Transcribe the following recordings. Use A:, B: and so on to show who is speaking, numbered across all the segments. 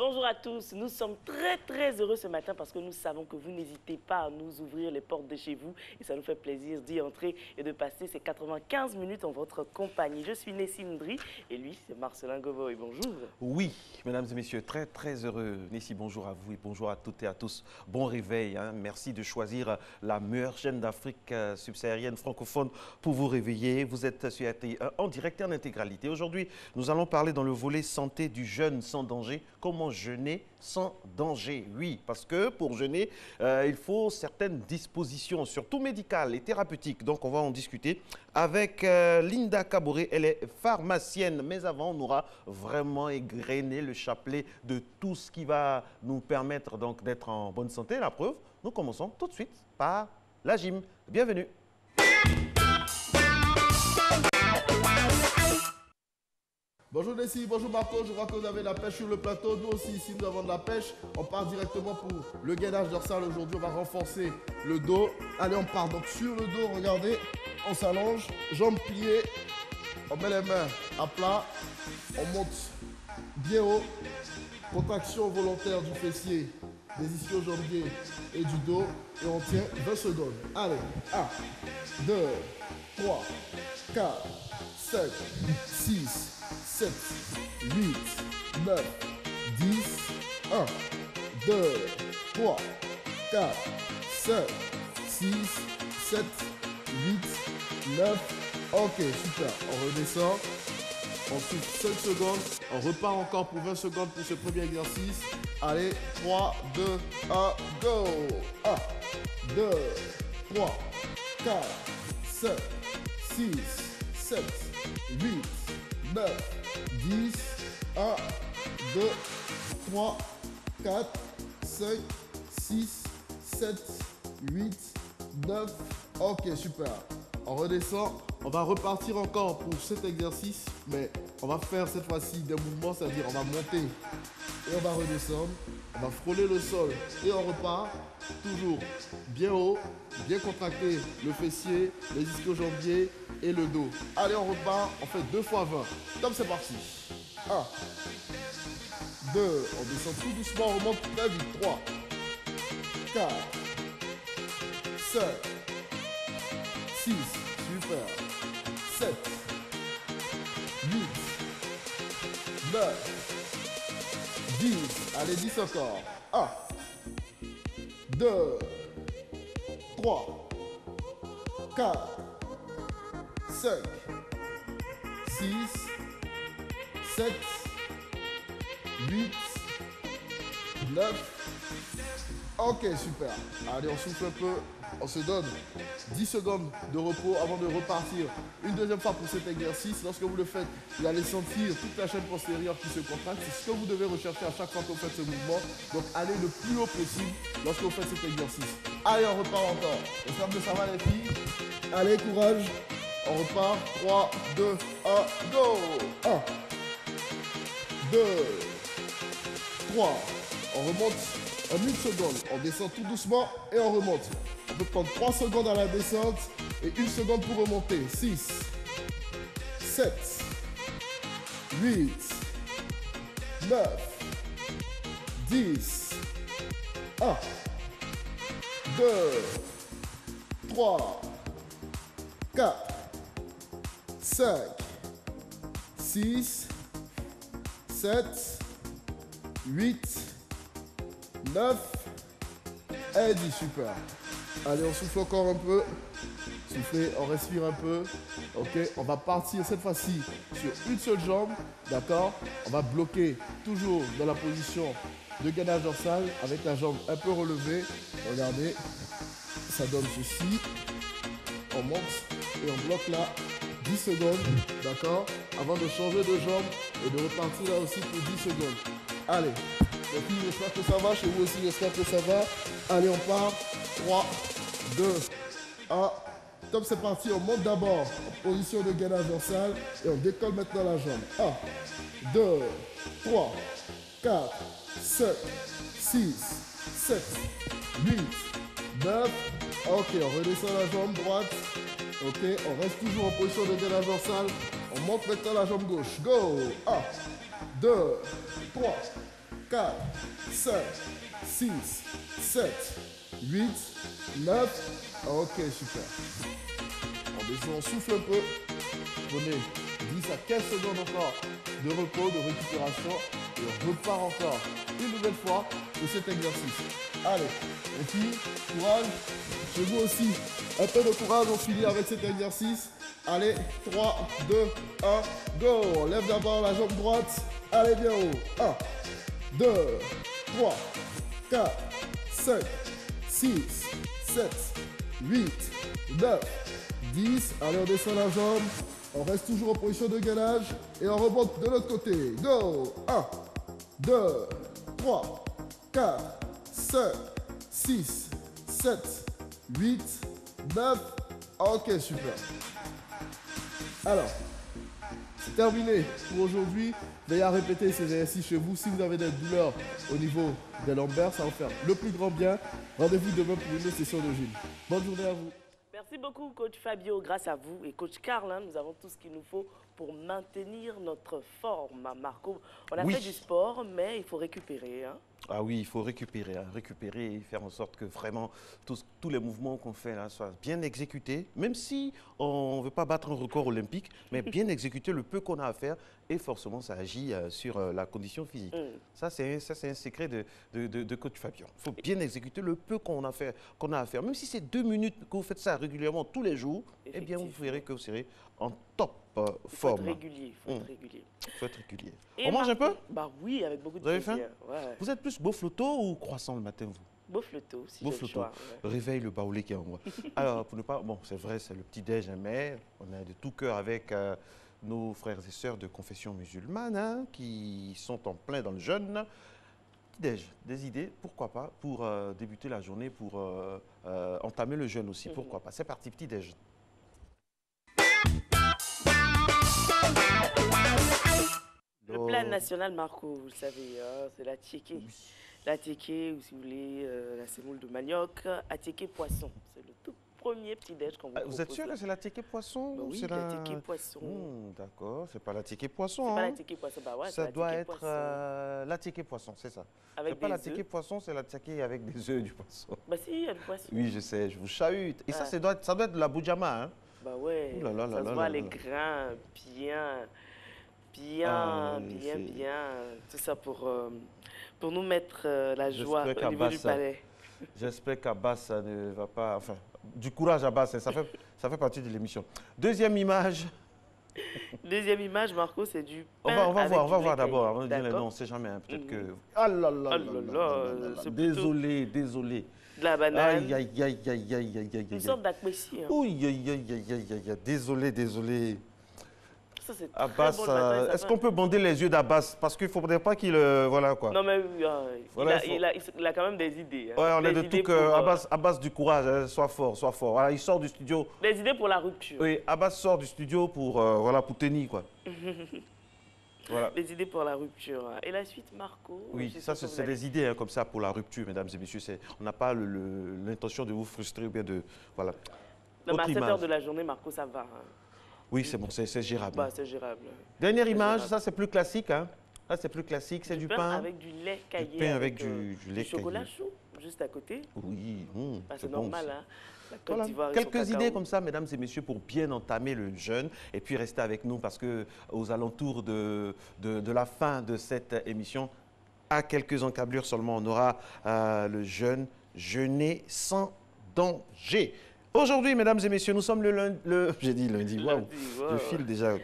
A: Bonjour à tous, nous sommes très heureux ce matin parce que nous savons que vous n'hésitez pas à nous ouvrir les portes de chez vous et ça nous fait plaisir d'y entrer et de passer ces 95 minutes en votre compagnie. Je suis Nessie Ndri et lui c'est Marcelin Govoy. Bonjour.
B: Oui, mesdames et messieurs, très heureux. Nessie, bonjour à vous et bonjour à toutes et à tous. Bon réveil, hein. Merci de choisir la meilleure chaîne d'Afrique subsaharienne francophone pour vous réveiller. Vous êtes sur RTI en direct et en intégralité. Aujourd'hui, nous allons parler dans le volet santé du jeûne sans danger. Comment jeûner sans danger? Oui, parce que pour jeûner, il faut certaines dispositions, surtout médicales et thérapeutiques. Donc, on va en discuter avec Linda Kaboré. Elle est pharmacienne. Mais avant, on aura vraiment égrené le chapelet de tout ce qui va nous permettre donc d'être en bonne santé. La preuve, nous commençons tout de suite par la gym. Bienvenue.
C: Bonjour Nessie, bonjour Marco, je vois que vous avez la pêche sur le plateau. Nous aussi ici nous avons de la pêche. On part directement pour le gainage dorsal. Aujourd'hui on va renforcer le dos. Allez, on part donc sur le dos, regardez. On s'allonge, jambes pliées. On met les mains à plat. On monte bien haut. Contraction volontaire du fessier, des ischio-jambiers et du dos. Et on tient 20 secondes. Allez, 1, 2, 3, 4, 5, 6, 7, 8, 9, 10, 1, 2, 3, 4, 5, 6, 7, 8, 9. Ok, super. On redescend. On souffle 5 secondes. On repart encore pour 20 secondes pour ce premier exercice. Allez, 3, 2, 1, go. 1, 2, 3, 4, 5, 6, 7, 8, 9, 10, 1, 2, 3, 4, 5, 6, 7, 8, 9. Ok, super. On redescend. On va repartir encore pour cet exercice, mais on va faire cette fois-ci des mouvements, c'est-à-dire on va monter et on va redescendre. On va frôler le sol et on repart. Toujours bien haut, bien contracté le fessier, les ischio-jambiers et le dos. Allez, on repart. On fait 2 fois 20. Top, c'est parti. 1, 2, on descend tout doucement, on remonte très vite. 3, 4, 5, 6, super. 7, 8, 9, 10. Allez, 10 encore. 1, 2, 3, 4, 5, 6, 7, 8, 9. Ok, super. Allez, on souffle un peu. On se donne 10 secondes de repos avant de repartir une deuxième fois pour cet exercice. Lorsque vous le faites, vous allez sentir toute la chaîne postérieure qui se contracte. C'est ce que vous devez rechercher à chaque fois que vous faites ce mouvement. Donc, allez le plus haut possible lorsque vous faites cet exercice. Allez, on repart encore. J'espère que ça va les filles. Allez, courage. On repart. 3, 2, 1, go. 1, 2, 3. On remonte en 1 seconde. On descend tout doucement et on remonte. On peut prendre 3 secondes à la descente et 1 seconde pour remonter. 6, 7, 8, 9, 10, 1, 2, 3, 4, 5, 6, 7, 8, 9 et 10. Super. Allez, on souffle encore un peu. Soufflez, on respire un peu. Ok, on va partir cette fois-ci sur une seule jambe. D'accord. On va bloquer toujours dans la position de gainage dorsal avec la jambe un peu relevée. Regardez, ça donne ceci. On monte et on bloque là 10 secondes. D'accord. Avant de changer de jambe et de repartir là aussi pour 10 secondes. Allez. Les filles, j'espère que ça va. Chez vous aussi, j'espère que ça va. Allez, on part. 3, 2, 1. Top, c'est parti. On monte d'abord en position de gainage dorsal et on décolle maintenant la jambe. 1, 2, 3, 4, 5, 6, 7, 8, 9. Ok, on redescend la jambe droite. Ok, on reste toujours en position de gainage dorsal. On monte maintenant la jambe gauche. Go. 1, 2, 3, 4, 5, 6, 7, 8, 9. Ok, super. On souffle un peu. Prenez 10 à 15 secondes encore de repos, de récupération. Et on repart encore une nouvelle fois de cet exercice. Allez, les filles, courage. Chez vous aussi, un peu de courage, on finit avec cet exercice. Allez, 3, 2, 1, go. On lève d'abord la jambe droite. Allez, bien haut. 1, 2, 3, 4, 5, 6, 7, 8, 9, 10. Allez, on descend la jambe. On reste toujours en position de gainage. Et on remonte de l'autre côté. Go. 1, 2, 3, 4, 5, 6, 7, 8, 9. Ok, super. Alors, c'est terminé pour aujourd'hui. Veillez à répéter ces exercices chez vous. Si vous avez des douleurs au niveau des lombaires, ça va faire le plus grand bien. Rendez-vous demain pour une autre session de gym. Bonne journée à vous.
A: Merci beaucoup, coach Fabio. Grâce à vous et coach Karl, nous avons tout ce qu'il nous faut pour maintenir notre forme. Marco, on a fait du sport, mais il faut récupérer.
B: Ah oui, il faut récupérer et faire en sorte que vraiment tous les mouvements qu'on fait là soient bien exécutés, même si on ne veut pas battre un record olympique, mais bien exécuter le peu qu'on a à faire et forcément ça agit sur la condition physique. Ça, c'est un secret de coach Fabio. Il faut bien exécuter le peu qu'on a à faire. Même si c'est 2 minutes que vous faites ça régulièrement tous les jours, eh bien vous verrez que vous serez en top forme.
A: Il faut être régulier.
B: Il faut être régulier.
A: Et
B: on mange un peu?
A: Bah oui, avec beaucoup de
B: plaisir.
A: Vous avez faim? Ouais.
B: Vous êtes plus Bofloto ou croissant le matin, vous?
A: Bofloto, si j'ai le choix.
B: Réveille le baoulé qui est en moi. Alors, pour ne pas... Bon, c'est vrai, c'est le petit-déj, mais on est de tout cœur avec nos frères et sœurs de confession musulmane qui sont en plein dans le jeûne. Petit-déj, des idées, pourquoi pas, pour débuter la journée, pour entamer le jeûne aussi, pourquoi pas. C'est parti, petit-déj.
A: Le plat national, Marco, vous le savez, c'est la tchéké. La tchéké, ou si vous voulez, la sémoule de manioc, attiéké poisson. C'est le tout premier petit-déj qu'on vous propose.
B: Vous êtes sûr que c'est la tchéké poisson?
A: Bah oui, la tchéké poisson.
B: D'accord, c'est pas la tchéké poisson.
A: C'est pas la tchéké poisson, bah ouais,
B: ça doit être la tchéké poisson, c'est ça. C'est pas la tchéké poisson, c'est la tchéké avec des œufs du poisson.
A: Bah si, il y a du poisson.
B: Oui, je sais, je vous chahute. Et ça doit être de la boudjama, hein?
A: Bah ouais, ça se voit les grains bien. Tout ça pour nous mettre la joie au niveau du palais.
B: J'espère qu'Abbas ne va pas... Enfin, du courage Abbas, ça fait partie de l'émission. Deuxième image.
A: Deuxième image, Marco, c'est du pain
B: on va voir d'abord, avant de dire les noms, on ne sait jamais. Hein, peut-être que... Ah là là, désolé.
A: De la banane.
B: Aïe.
A: Une sorte d'aquécie.
B: Aïe. Désolé.
A: Ça, c'est
B: Abbas,
A: très bon le matin.
B: Est-ce qu'on peut bander les yeux d'Abbas? Parce qu'il ne faudrait pas qu'il... voilà quoi.
A: Non, mais il a quand même des idées.
B: Ouais, on est de tout cœur. Abbas, du courage, hein, sois fort. Voilà, il sort du studio.
A: Des idées pour la rupture.
B: Oui, Abbas sort du studio pour tenir quoi. Voilà.
A: Des idées pour la rupture. Et la suite, Marco?
B: Oui, ça, c'est des idées comme ça pour la rupture, mesdames et messieurs. On n'a pas l'intention de vous frustrer ou bien de... Voilà.
A: Non, mais à 7 heures de la journée, Marco, ça va.
B: Oui, c'est bon, c'est gérable.
A: Bah, c'est gérable.
B: Dernière image, ça c'est plus classique. Hein. Ça c'est plus classique, c'est du pain.
A: Avec du lait caillé.
B: Du pain avec du lait caillé.
A: Chocolat chaud, juste à côté.
B: Oui,
A: c'est normal. Bon, hein. La Côte
B: voilà. Quelques idées comme ça, mesdames et messieurs, pour bien entamer le jeûne. Et puis restez avec nous parce qu'aux alentours de la fin de cette émission, à quelques encablures seulement, on aura le jeûner sans danger. Aujourd'hui, mesdames et messieurs, nous sommes j'ai dit lundi, waouh, je file déjà.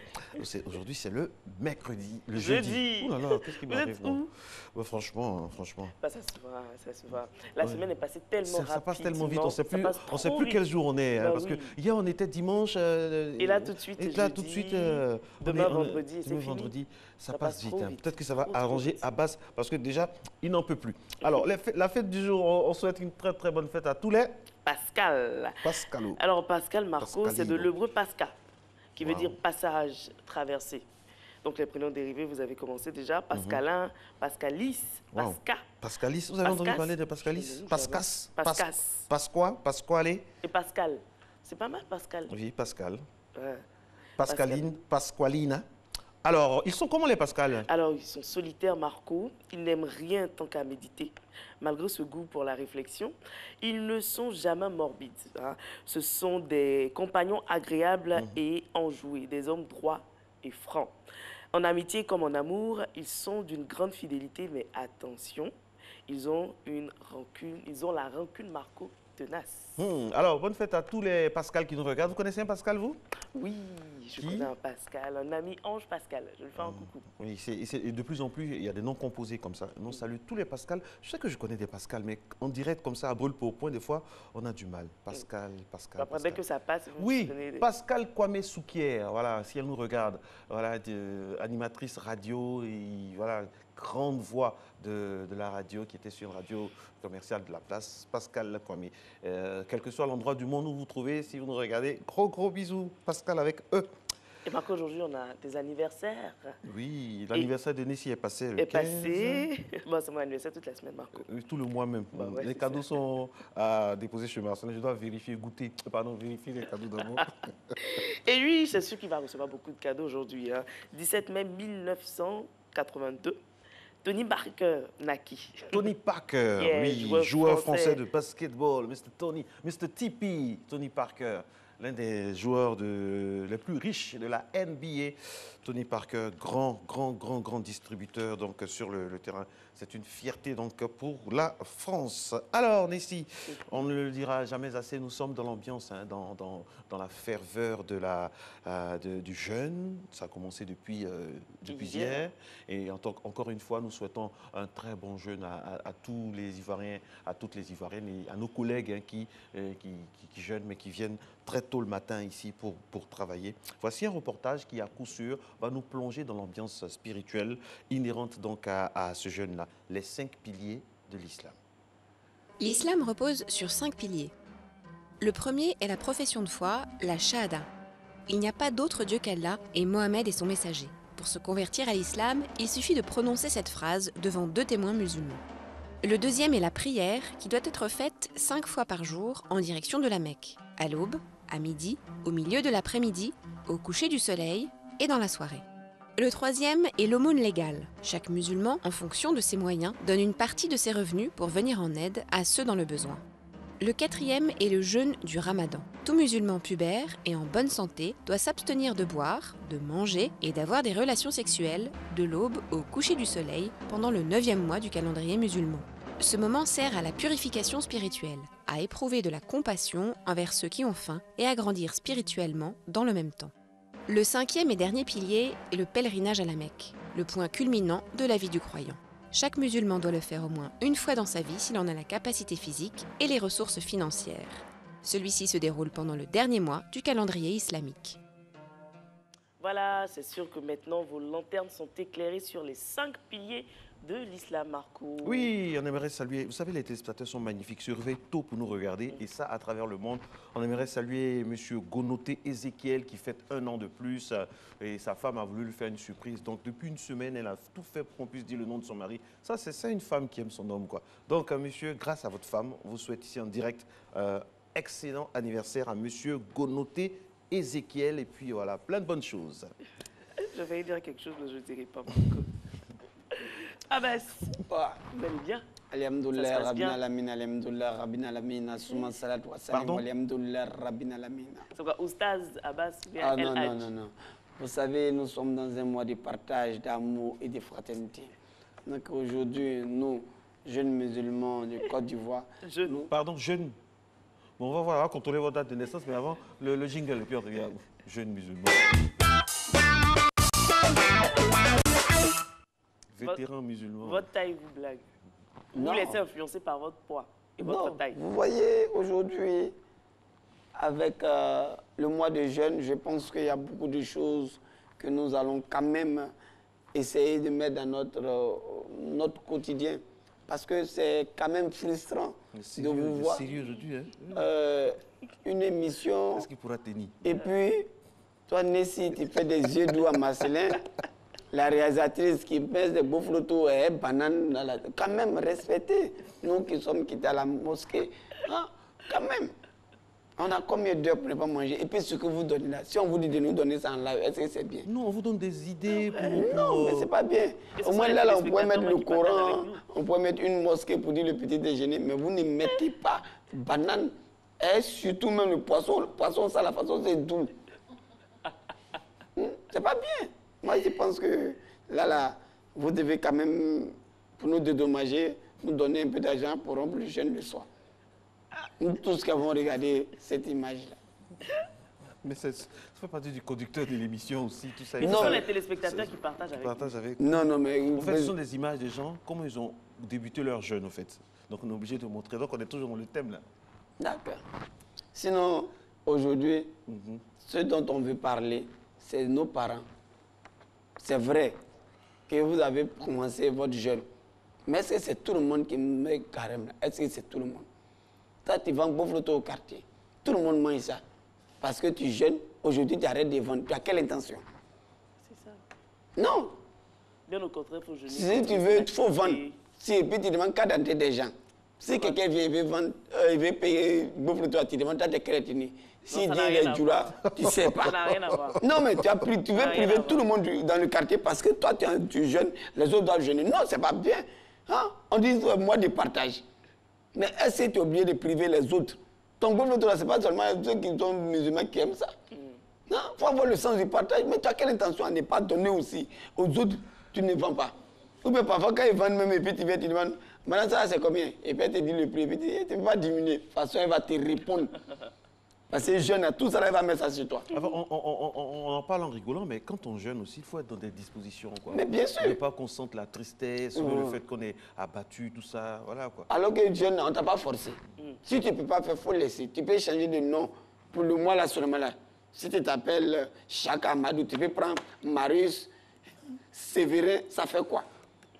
B: Aujourd'hui, c'est le mercredi, le jeudi. Oh là là, qu'est-ce qui m'arrive? Franchement.
A: Bah, ça se voit. La semaine est passée tellement rapide.
B: Ça passe tellement vite, on ne sait plus quel jour on est. Hein, parce que hier, on était dimanche.
A: Et là, tout de suite, demain, vendredi, c'est
B: fini. Ça passe vite. Hein. Peut-être que ça va arranger Abbas, parce que déjà, il n'en peut plus. Alors, la fête du jour, on souhaite une très très bonne fête à tous les...
A: Pascalo. Alors, Pascal, Marco, c'est de l'hébreu Pasca, qui veut dire passage, traversée. Donc, les prénoms dérivés, vous avez commencé déjà. Pascalin, Pascalis, Pasca.
B: Pascalis, vous avez entendu parler de Pascalis? Pascas. Pasqua, Pasquale.
A: Et Pascal. C'est pas mal, Pascal.
B: Oui, Pascal.
A: Ouais.
B: Pascaline, Pasqualina. Alors, ils sont comment les Pascal?
A: Alors, ils sont solitaires, Marco. Ils n'aiment rien tant qu'à méditer. Malgré ce goût pour la réflexion, ils ne sont jamais morbides, hein. Ce sont des compagnons agréables et enjoués, des hommes droits et francs. En amitié comme en amour, ils sont d'une grande fidélité, mais attention, ils ont la rancune, Marco, tenace.
B: Alors, bonne fête à tous les Pascal qui nous regardent. Vous connaissez un Pascal, vous?
A: Oui, je connais un Pascal, un ami Ange Pascal. Je lui fais un coucou.
B: Oui, et de plus en plus, il y a des noms composés comme ça. On salue tous les Pascal. Je sais que je connais des Pascal, mais en direct comme ça, à brûle pour point, des fois, on a du mal. Pascal.
A: Après, dès que ça passe,
B: oui, Pascal Kwame Soukier, voilà, si elle nous regarde, voilà, animatrice radio, et voilà, grande voix de la radio qui était sur une radio commerciale de la place, Pascal Kwame. Quel que soit l'endroit du monde où vous vous trouvez, si vous nous regardez, gros bisous, Pascal avec eux.
A: Et Marco, aujourd'hui, on a des anniversaires.
B: Oui, l'anniversaire de Nessie est passé le 15.
A: Passé. Bon, c'est mon anniversaire toute la semaine, Marco.
B: Tout le mois même.
A: Bah ouais,
B: les cadeaux sont à déposer chez Marcel. Je dois vérifier, vérifier les cadeaux d'amour.
A: Et lui, c'est sûr qu'il va recevoir beaucoup de cadeaux aujourd'hui. 17 mai 1982. Tony Parker naquit.
B: Tony Parker, yeah, oui, joueur français de basketball, Mr. TP, Tony Parker, l'un des joueurs les plus riches de la NBA. Tony Parker, grand distributeur donc, sur le terrain. C'est une fierté donc, pour la France. Alors, Nessie, on ne le dira jamais assez, nous sommes dans l'ambiance, hein, dans la ferveur du jeûne. Ça a commencé depuis hier. Et encore une fois, nous souhaitons un très bon jeûne à tous les Ivoiriens, à toutes les Ivoiriennes et à nos collègues hein, qui jeûnent, mais qui viennent très tôt le matin ici pour travailler. Voici un reportage qui, à coup sûr, va nous plonger dans l'ambiance spirituelle inhérente donc à ce jeûne-là, les 5 piliers de l'islam.
D: L'islam repose sur 5 piliers. Le premier est la profession de foi, la shahada. Il n'y a pas d'autre Dieu qu'Allah et Mohammed est son messager. Pour se convertir à l'islam, il suffit de prononcer cette phrase devant 2 témoins musulmans. Le deuxième est la prière qui doit être faite 5 fois par jour en direction de la Mecque, à l'aube, à midi, au milieu de l'après-midi, au coucher du soleil et dans la soirée. Le troisième est l'aumône légale. Chaque musulman, en fonction de ses moyens, donne une partie de ses revenus pour venir en aide à ceux dans le besoin. Le quatrième est le jeûne du Ramadan. Tout musulman pubère et en bonne santé doit s'abstenir de boire, de manger et d'avoir des relations sexuelles de l'aube au coucher du soleil pendant le 9e mois du calendrier musulman. Ce moment sert à la purification spirituelle, à éprouver de la compassion envers ceux qui ont faim et à grandir spirituellement dans le même temps. Le 5e et dernier pilier est le pèlerinage à la Mecque, le point culminant de la vie du croyant. Chaque musulman doit le faire au moins une fois dans sa vie s'il en a la capacité physique et les ressources financières. Celui-ci se déroule pendant le dernier mois du calendrier islamique.
A: Voilà, c'est sûr que maintenant vos lanternes sont éclairées sur les 5 piliers de l'islam, Marco.
B: Oui, on aimerait saluer, vous savez, les téléspectateurs sont magnifiques, se réveillent tôt pour nous regarder, et ça à travers le monde. On aimerait saluer M. Gonoté Ézéchiel qui fête 1 an de plus, et sa femme a voulu lui faire une surprise. Donc depuis une semaine, elle a tout fait pour qu'on puisse dire le nom de son mari. Ça, c'est ça une femme qui aime son homme, quoi. Donc, monsieur, grâce à votre femme, on vous souhaite ici en direct excellent anniversaire à M. Gonoté Ézéchiel, et puis voilà, plein de bonnes choses.
A: Je vais dire quelque chose, mais je ne dirai pas, Marco. Abbas, vous allez bien?
E: Alhamdulillah, Rabbin Alamin, Alhamdulillah, Rabbin Alamin, Souma Salat wa Salam, Alhamdulillah, Rabbin Alamin.
A: C'est quoi, Oustaz Abbas?
E: Ah non. Vous savez, nous sommes dans un mois de partage, d'amour et de fraternité. Donc aujourd'hui, nous, jeunes musulmans de Côte d'Ivoire...
B: Pardon, jeunes. Bon, on va voir, contrôler votre date de naissance, mais avant, le jingle, et puis on regarde. Jeunes musulmans. Vétéran musulman.
A: Votre taille vous blague. Vous vous laissez influencer par votre poids et votre taille.
E: Vous voyez, aujourd'hui, avec le mois de jeûne, je pense qu'il y a beaucoup de choses que nous allons quand même essayer de mettre dans notre quotidien. Parce que c'est quand même frustrant de vous voir.
B: C'est sérieux aujourd'hui, hein?
E: Une émission.
B: Est-ce qu'il pourra tenir?
E: Et puis, toi, Nessie, tu fais des yeux doux à Marcelin. La réalisatrice qui pèse des beaux photos et banane, quand même respectez nous qui sommes quittés à la mosquée. Hein? Quand même. On a combien d'heures pour ne pas manger? Et puis ce que vous donnez là, si on vous dit de nous donner ça en live, est-ce que c'est bien?
B: Non, on vous donne des idées pour...
E: Non, mais c'est pas bien.
A: Et ce
E: Au moins
A: sont
E: là,
A: les
E: on pourrait mettre le
A: téléspectateurs qui partagent
E: Coran,
A: avec nous.
E: on pourrait mettre une mosquée pour dire le petit déjeuner, mais vous ne mettez pas banane. Et surtout même le poisson. Le poisson, ça, la façon, c'est doux. C'est pas bien. Moi, je pense que là, vous devez quand même, pour nous dédommager, nous donner un peu d'argent pour rompre le jeûne le soir. Nous tous qui avons regardé cette image-là.
B: Mais ça fait partie du conducteur de l'émission aussi, tout ça.
A: Mais ce
E: Non,
A: sont
E: mais-
A: les téléspectateurs qui partagent avec nous.
B: Partage avec...
E: Non, mais...
B: En fait, ce sont des images des gens, comment ils ont débuté leur jeûne, en fait. Donc, on est obligé de montrer. Donc, on est toujours dans le thème, là.
E: D'accord. Sinon, aujourd'hui, ce dont on veut parler, c'est nos parents. C'est vrai que vous avez commencé votre jeûne. Mais est-ce que c'est tout le monde qui met carême là? Est-ce que c'est tout le monde? Toi, tu vends beau au quartier. Tout le monde mange ça. Parce que tu jeûnes, aujourd'hui, tu arrêtes de vendre. Tu as quelle intention?
A: C'est ça.
E: Non.
A: Bien au contraire, il faut jeûner.
E: Si tu veux, il faut vendre.
A: Et-
E: Si, et puis tu demandes qu'à d'entrer des gens. Si quelqu'un vient, il veut vendre, il veut payer bouffe toi, tu demandes, tu as des crétines. S'il
A: ça
E: dit
A: n'a rien
E: les
A: à
E: jours, tu ne sais pas.
A: Ça n'a rien à voir.
E: Non, mais tu veux
A: rien
E: priver
A: à
E: tout le monde dans le quartier parce que toi, tu jeûnes, les autres doivent jeûner. Non, c'est pas bien. Hein? On dit, moi, de partage. Mais est-ce que tu es obligé de priver les autres? Ton bouffe toi, ce n'est pas seulement ceux qui sont musulmans qui aiment ça. Il faut avoir le sens du partage. Mais tu as quelle intention à ne pas donner aussi aux autres? Tu ne vends pas. Ou bien parfois, quand ils vendent même, et puis tu viens, tu demandes, maintenant ça c'est combien? Et puis elle te dit le prix, et puis tu dis, tu ne peux pas diminuer. De toute façon, elle va te répondre. Parce que jeune, à tout ça, elle va mettre ça sur toi.
B: Enfin, on en parle en rigolant, mais quand on jeûne aussi, il faut être dans des dispositions, quoi.
E: Mais bien sûr.
B: Ne pas qu'on sente la tristesse, ou le fait qu'on est abattu, tout ça, voilà, quoi.
E: Alors que jeune, on ne t'a pas forcé. Si tu ne peux pas faire, il faut laisser. Tu peux changer de nom pour le mois là seulement là. Si tu t'appelles Chaka Amadou, tu peux prendre Marius, Sévérin, ça fait quoi?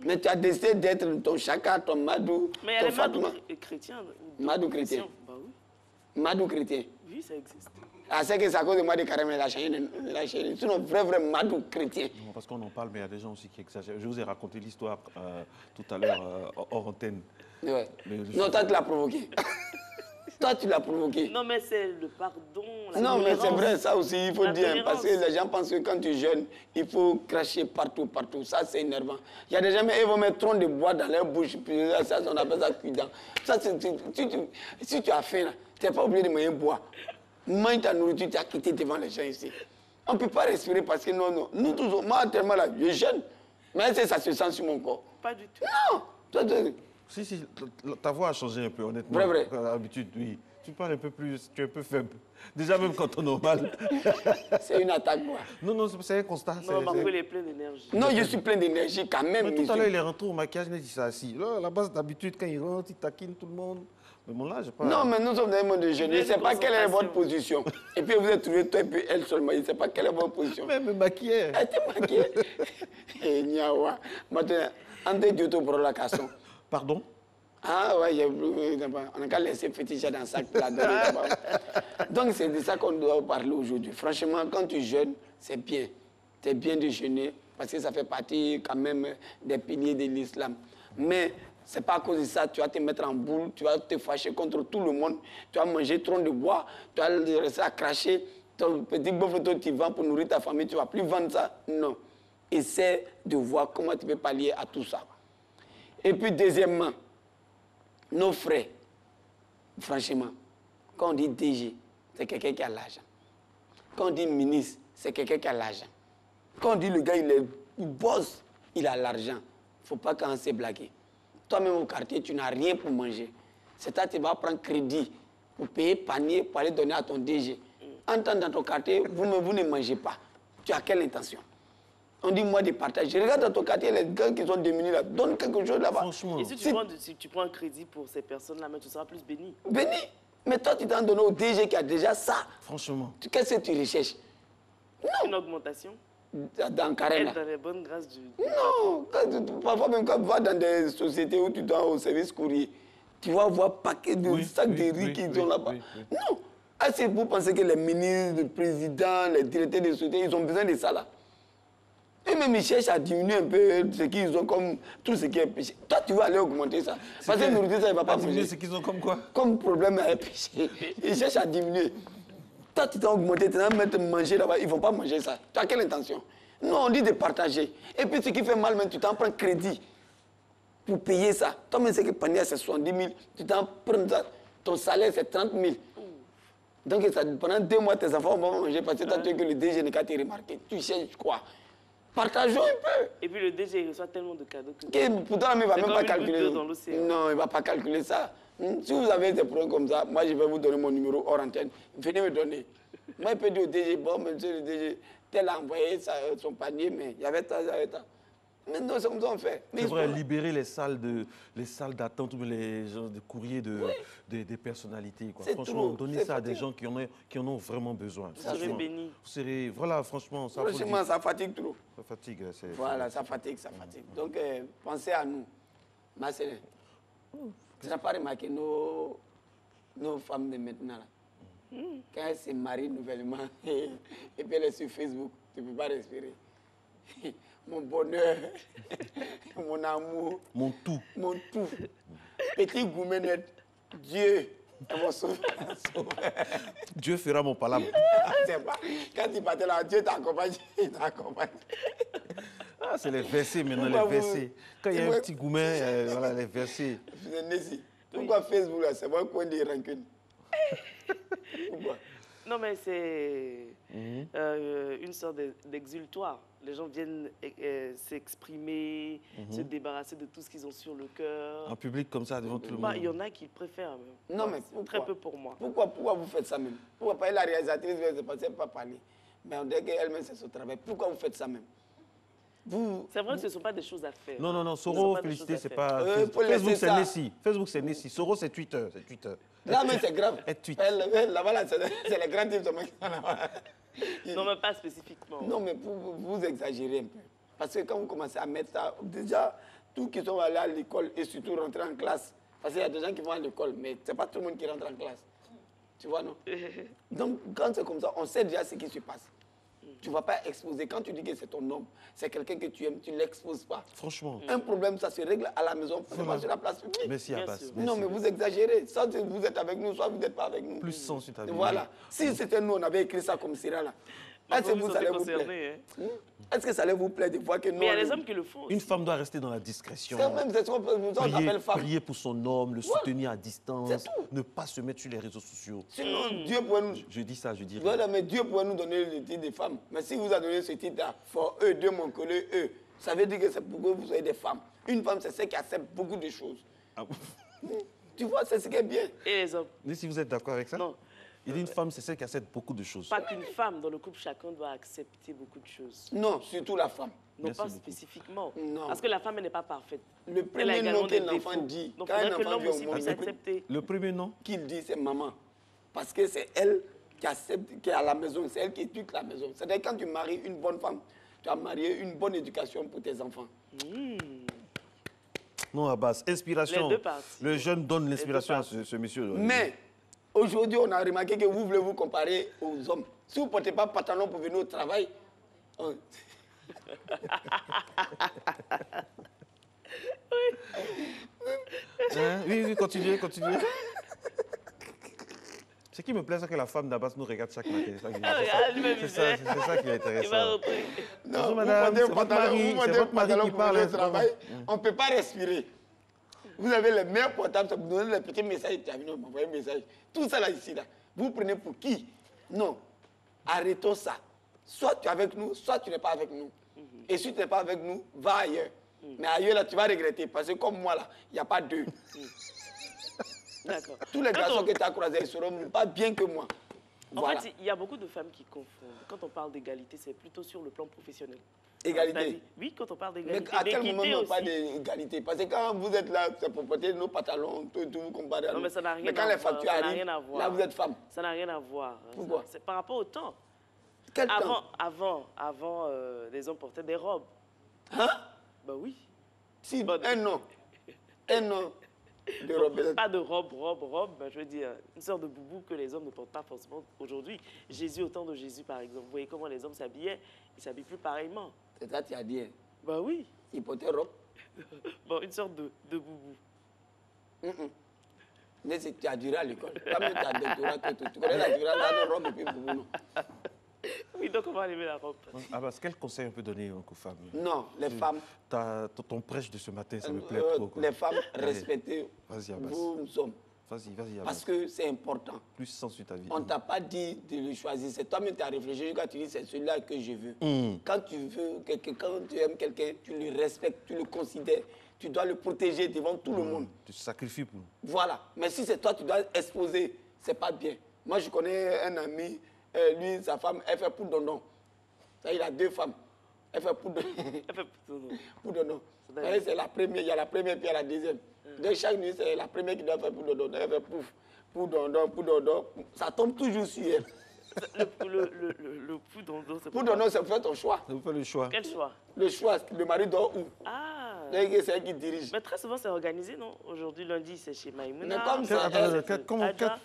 E: Mais tu as décidé d'être ton Chaka, ton Madou,
A: Mais il y a
E: ton
A: les Madou
E: Fatouma.
A: chrétiens.
E: Madou chrétien.
A: Bah oui.
E: Madou chrétien.
A: Oui, ça existe.
E: Ah, c'est que c'est à cause de moi de carême, il a changé. Sinon, vrai Madou chrétien.
B: Non, parce qu'on en parle, mais il y a des gens aussi qui exagèrent. Je vous ai raconté l'histoire tout à l'heure, hors antenne.
E: Ouais.
B: Mais je
E: Non,
B: suis-
E: toi, tu l'as provoqué. Toi, tu l'as provoqué.
A: Non, mais c'est le pardon. La
E: Non, mais c'est
A: tolérance.
E: vrai, ça aussi, il faut
A: La
E: dire. Hein, parce que
A: tolérance.
E: les gens pensent que quand tu jeûnes, il faut cracher partout. Ça, c'est énervant. Il y a des gens, mais ils vont mettre trop de bois dans leur bouche. Puis ça, on appelle ça cuidant. Ça, si tu as faim, tu n'es pas obligé de manger bois. Mange ta nourriture, tu as quitté devant les gens ici. On ne peut pas respirer parce que non. Nous tous, moi, tellement là, je jeûne. Mais est-ce que ça se sent sur mon corps?
A: Pas du tout.
E: Non.
B: Si, ta voix a changé un peu, honnêtement.
E: Vrai.
B: À l'habitude, oui. Tu parles un peu plus, tu es un peu faible. Déjà, même quand on est normal.
E: C'est une attaque, quoi.
B: Non, c'est un constat.
A: Non, Marco, il est plein d'énergie.
E: Non, je suis plein d'énergie quand même.
B: Mais tout à
E: monsieur.
B: l'heure, il est rentré au maquillage, il a dit ça assis. Là, à la base, d'habitude, quand il rentre, il taquine tout le monde. Mais bon, là, j'ai pas...
E: Non, mais nous sommes dans un monde de jeunes. Je ne sais pas quelle est votre position. Et puis vous êtes trouvé toi et puis elle seulement. Je ne sais pas quelle est votre position.
B: Même me maquiller.
E: Elle était maquillée. Et Niawa. Maintenant, André Dioto pour la casson.
B: Pardon?
E: Ah ouais, on n'a qu'à laisser féticher dans le sac là. Donc c'est de ça qu'on doit parler aujourd'hui. Franchement, quand tu jeûnes, c'est bien. C'est bien de jeûner parce que ça fait partie quand même des piliers de l'islam. Mais c'est pas à cause de ça, tu vas te mettre en boule, tu vas te fâcher contre tout le monde, tu vas manger trop de bois, tu vas rester à cracher, ton petit bouffe que tu vends pour nourrir ta famille, tu ne vas plus vendre ça. Non. Essaie de voir comment tu peux pallier à tout ça. Et puis deuxièmement, nos frères, franchement, quand on dit DG, c'est quelqu'un qui a l'argent. Quand on dit ministre, c'est quelqu'un qui a l'argent. Quand on dit le gars, il bosse, il a l'argent. Il ne faut pas qu'on se blaguer. Toi-même au quartier, tu n'as rien pour manger. C'est-à-dire que tu vas prendre crédit pour payer panier pour aller donner à ton DG. En temps dans ton quartier, vous ne mangez pas. Tu as quelle intention? On dit moi de partager. Regarde dans ton quartier, les gars qui sont démunis là, donne quelque chose là-bas.
B: Franchement.
A: Et si tu prends un crédit pour ces personnes-là, mais tu seras plus béni.
E: Béni. Mais toi, tu t'en donnes au DG qui a déjà ça.
B: Franchement.
E: Qu'est-ce que tu recherches?
A: Une augmentation.
E: Dans carré là.
A: Être dans les bonnes grâces du...
E: Non. Parfois même quand tu vas dans des sociétés où tu dois au service courrier, tu vas voir paquet de sacs de riz qui sont là-bas. Non. Est-ce que vous pensez que les ministres, les présidents, les directeurs des sociétés, ils ont besoin de ça là? Et même ils cherchent à diminuer un peu ce qu'ils ont comme tout ce qui est péché. Toi, tu vas aller augmenter ça. Parce que nourriture, ça ne va pas
B: diminuer
E: manger.
B: ce qu'ils ont comme quoi?
E: Comme problème est péché. Ils cherchent à diminuer. Toi, tu t'as augmenté, tu vas mettre manger là-bas, ils ne vont pas manger ça. Tu as quelle intention? Non, on dit de partager. Et puis ce qui fait mal, même, tu t'en prends crédit pour payer ça. Toi-même, c'est que panier, c'est 70 000. Tu t'en prends ça. Ton salaire, c'est 30 000. Donc, ça, pendant 2 mois, tes enfants vont manger parce que toi, tu es que le DG n'a qu'à te remarquer. Tu cherches quoi? Partageons un peu.
A: Et puis le DG reçoit tellement de cadeaux que...
E: Pourtant, il ne va même pas
A: comme une
E: calculer.
A: goutte d'eau dans l'océan.
E: Non, il ne va pas calculer ça. Si vous avez des problèmes comme ça, moi, je vais vous donner mon numéro hors antenne. Venez me donner. Moi, je peux dire au DG, bon, monsieur le DG, tel a envoyé son panier, mais il y avait ça, il y avait ça. Mais non, c'est comme ça qu'on fait.
B: C'est vrai, libérer les salles d'attente ou les gens de courrier des personnalités. Quoi. Franchement,
E: trop,
B: donnez ça à des gens qui en ont vraiment besoin.
A: Vous serez bénis.
B: Vous serez, voilà, franchement, ça,
E: Franchement, ça fatigue trop.
B: ça fatigue.
E: Voilà, ça fatigue, ça fatigue. Donc, pensez à nous. Ma sœur, tu n'as pas remarqué nos femmes de maintenant, là. Quand elles se marient nouvellement, et puis elles sont sur Facebook, tu ne peux pas respirer. Mon bonheur, mon amour,
B: Mon tout.
E: mon tout. Petit gourmet, Dieu est mon sauveur.
B: Dieu fera mon palabre.
E: C'est pas. Quand tu partais là, Dieu t'accompagne, il t'accompagne.
B: Ah, c'est les versets maintenant,
E: Pourquoi
B: les versets. Quand il y a un petit gourmet, voilà, les versets.
E: Pourquoi Facebook, là, c'est moi qui ai rancune? Pourquoi?
A: Non, mais c'est une sorte d'exultoire. Les gens viennent s'exprimer, se débarrasser de tout ce qu'ils ont sur le cœur.
B: En public comme ça, devant tout le
A: Bah,
B: monde.
A: il y en a qui préfèrent même.
E: Non, mais
A: C'est très peu pour moi.
E: Pourquoi vous faites ça même? Pourquoi pas la réalisatrice ne passer pas parler? Mais on dirait qu'elle-même, c'est son travail. Pourquoi vous faites ça même?
A: C'est vrai que ce ne sont pas des choses à faire.
B: Non, non, non,
A: Ce ne sont
B: Soro,
A: pas des
B: félicité,
A: choses à
B: c'est
A: faire.
B: pas...
E: Faut
B: Facebook,
E: laisser
B: c'est
E: ça.
B: Nessie. Facebook, c'est Nessie. Soro, c'est Twitter. C'est Twitter.
E: Là, mais c'est grave.
B: Elle tweet.
E: Là-bas, là, c'est les grands types qui sont là-bas.
A: Non, mais pas spécifiquement.
E: Non, mais vous exagérez un peu. Parce que quand vous commencez à mettre ça, déjà, tous qui sont allés à l'école et surtout rentrer en classe, parce qu'il y a des gens qui vont à l'école, mais ce n'est pas tout le monde qui rentre en classe. Tu vois, non? Donc, quand c'est comme ça, on sait déjà ce qui se passe. Tu ne vas pas exposer. Quand tu dis que c'est ton homme, c'est quelqu'un que tu aimes, tu ne l'exposes pas.
B: Franchement.
E: Un problème, ça se règle à la maison, pas sur la place publique.
B: Merci,
A: Bien
B: Abbas.
A: sûr.
B: Merci.
E: Non, mais vous exagérez. Soit vous êtes avec nous, soit vous n'êtes pas avec nous.
B: Plus sens sur ta vie.
E: Voilà. Si c'était nous, on avait écrit ça comme Syrah, là. Est-ce que
A: Vous
E: vous allez
A: êtes
E: vous plaire?
A: concernés, hein.
E: Est-ce que ça allait vous plaire de voir que nous...
A: Mais il y a des hommes qui le font aussi.
B: Une femme doit rester dans la discrétion.
E: C'est même c'est ce qu'on appelle femme.
B: Prier pour son homme, le soutenir à distance,
E: C'est tout.
B: ne pas se mettre sur les réseaux sociaux.
E: Sinon, Dieu pourrait nous...
B: Je dis ça, je dis rien.
E: Voilà, mais Dieu pourrait nous donner le titre de femme. Mais si vous a donné ce titre-là, for eux, Dieu mon collègue, eux, ça veut dire que c'est pour que vous soyez des femmes. Une femme, c'est celle qui accepte beaucoup de choses.
B: Ah,
E: Tu vois, c'est ce qui est bien.
A: Et les hommes?
B: mais si vous êtes d'accord avec ça?
A: Non.
B: Il dit une femme, c'est celle qui accepte beaucoup de choses.
A: Pas qu'une femme. Dans le couple, chacun doit accepter beaucoup de choses.
E: Non, surtout la femme.
A: Non,
B: Merci
A: pas
B: beaucoup.
A: spécifiquement.
E: Non.
A: Parce que la femme, elle n'est pas parfaite.
E: Le
A: Elle a
E: premier
A: également
E: nom
A: des
E: qu'un enfant
A: défauts.
E: dit,
A: Donc,
E: quand
A: il
E: un
A: faudrait que
E: enfant
A: l'homme
E: vient au
A: aussi
E: monde,
A: puisse accepter.
B: Le premier nom?
E: qu'il dit, c'est maman. Parce que c'est elle qui accepte, qui est à la maison, c'est elle qui éduque la maison. C'est-à-dire quand tu maries une bonne femme, tu as marié une bonne éducation pour tes enfants.
B: Non, Abbas. Inspiration.
A: Les deux parties.
B: Le jeune donne l'inspiration à
A: parties.
B: ce monsieur.
E: Mais aujourd'hui, on a remarqué que vous voulez vous comparer aux hommes. Si vous ne portez pas pantalon pour venir au travail,
B: Hein? Oui, oui, continuez, continuez. Ce qui me plaît, c'est que la femme d'Abbas nous regarde chaque matin. C'est ça, c'est ça qui est
A: Il va
B: intéressant.
A: reprendre.
B: Bonjour,
E: vous
B: madame,
E: portez
B: c'est
E: un
B: votre
E: pantalon,
B: mari,
E: vous portez
B: c'est
E: un
B: votre mari
E: pantalon
B: qui
E: pour
B: parle.
E: venir au travail, on ne peut pas respirer. Vous avez les meilleurs portables, ça vous donne les petits messages, tu as vu, m'envoyer un message. Tout ça là, ici, là. Vous prenez pour qui? Non. Arrêtons ça. Soit tu es avec nous, soit tu n'es pas avec nous. Et si tu n'es pas avec nous, va ailleurs. Mais ailleurs, là, tu vas regretter. Parce que comme moi, là, il n'y a pas deux.
A: D'accord.
E: Tous les
A: Quand
E: garçons
A: on-
E: que tu as croisés, ils seront pas bien que moi.
A: En
E: Voilà.
A: fait, il y a beaucoup de femmes qui confondent. Quand on parle d'égalité, c'est plutôt sur le plan professionnel.
E: Égalité.
A: C'est-à-dire- Oui, quand on parle
E: Mais
A: d'égalité.
E: à quel moment
A: d'équité
E: on parle
A: aussi.
E: d'égalité? Parce que quand vous êtes là, c'est pour porter nos pantalons, tout vous comparez à
A: Non,
E: nous.
A: mais ça n'a rien
E: Mais quand
A: à
E: les
A: voir,
E: factures
A: ça n'a
E: arrivent,
A: rien à voir.
E: là vous êtes femme.
A: Ça n'a rien à voir.
E: Pourquoi?
A: C'est par rapport au temps.
E: Quel temps?
A: Avant, les hommes portaient des robes.
E: Hein?
A: Ben oui.
E: Si,
A: Bon.
E: un an. Un an de robe.
A: Pas de robe, ben, je veux dire, une sorte de boubou que les hommes ne portent pas forcément aujourd'hui. Jésus, au temps de Jésus, par exemple, vous voyez comment les hommes s'habillaient, ils ne s'habillent plus pareillement.
E: C'est ça que tu as dit. Hein.
A: Bah oui.
E: Il portait robe.
A: Bon, une sorte de boubou.
E: Mais si tu as duré à l'école. Toi-même, tu as doctorat que tout. Tu connais la durée, la robe et puis boubou, non?
A: Oui, donc on va enlever la robe.
B: Abbas, quel conseil on peut donner aux femmes?
E: Non, les femmes.
B: Ton prêche de ce matin, ça me plaît trop. Quoi.
E: Les femmes, respectez
B: Vas-y, Abbas.
E: vous hommes.
B: Vas-y, Abbas.
E: Parce que c'est important.
B: Plus sens sur ta vie.
E: On ne t'a pas dit de le choisir. C'est toi-même qui as réfléchi quand tu dis c'est celui-là que je veux. Quand tu veux quelqu'un, quand tu aimes quelqu'un, tu le respectes, tu le considères, tu dois le protéger devant tout le monde.
B: Tu te sacrifies pour.
E: Voilà. Mais si c'est toi, tu dois exposer. C'est pas bien. Moi, je connais un ami, lui, sa femme, elle fait pour dondon. Il a 2 femmes. Elle fait pour dondon.
A: Elle fait
E: pour dondon. C'est la première, il y a la première puis il y a la deuxième. Donc chaque nuit, c'est la première qui doit faire pour dondon. Elle fait pouf, pour dondon. Ça tombe toujours sur elle.
A: Le poudondon, c'est
E: Pour dondon, c'est faire ton choix.
B: Vous faites le choix.
A: Quel choix?
E: Le choix, le mari dort où?
A: Ah.
E: C'est elle qui dirige.
A: Mais très souvent, c'est organisé, non? Aujourd'hui, lundi, c'est chez Maïmouna.
E: Mais comme ça,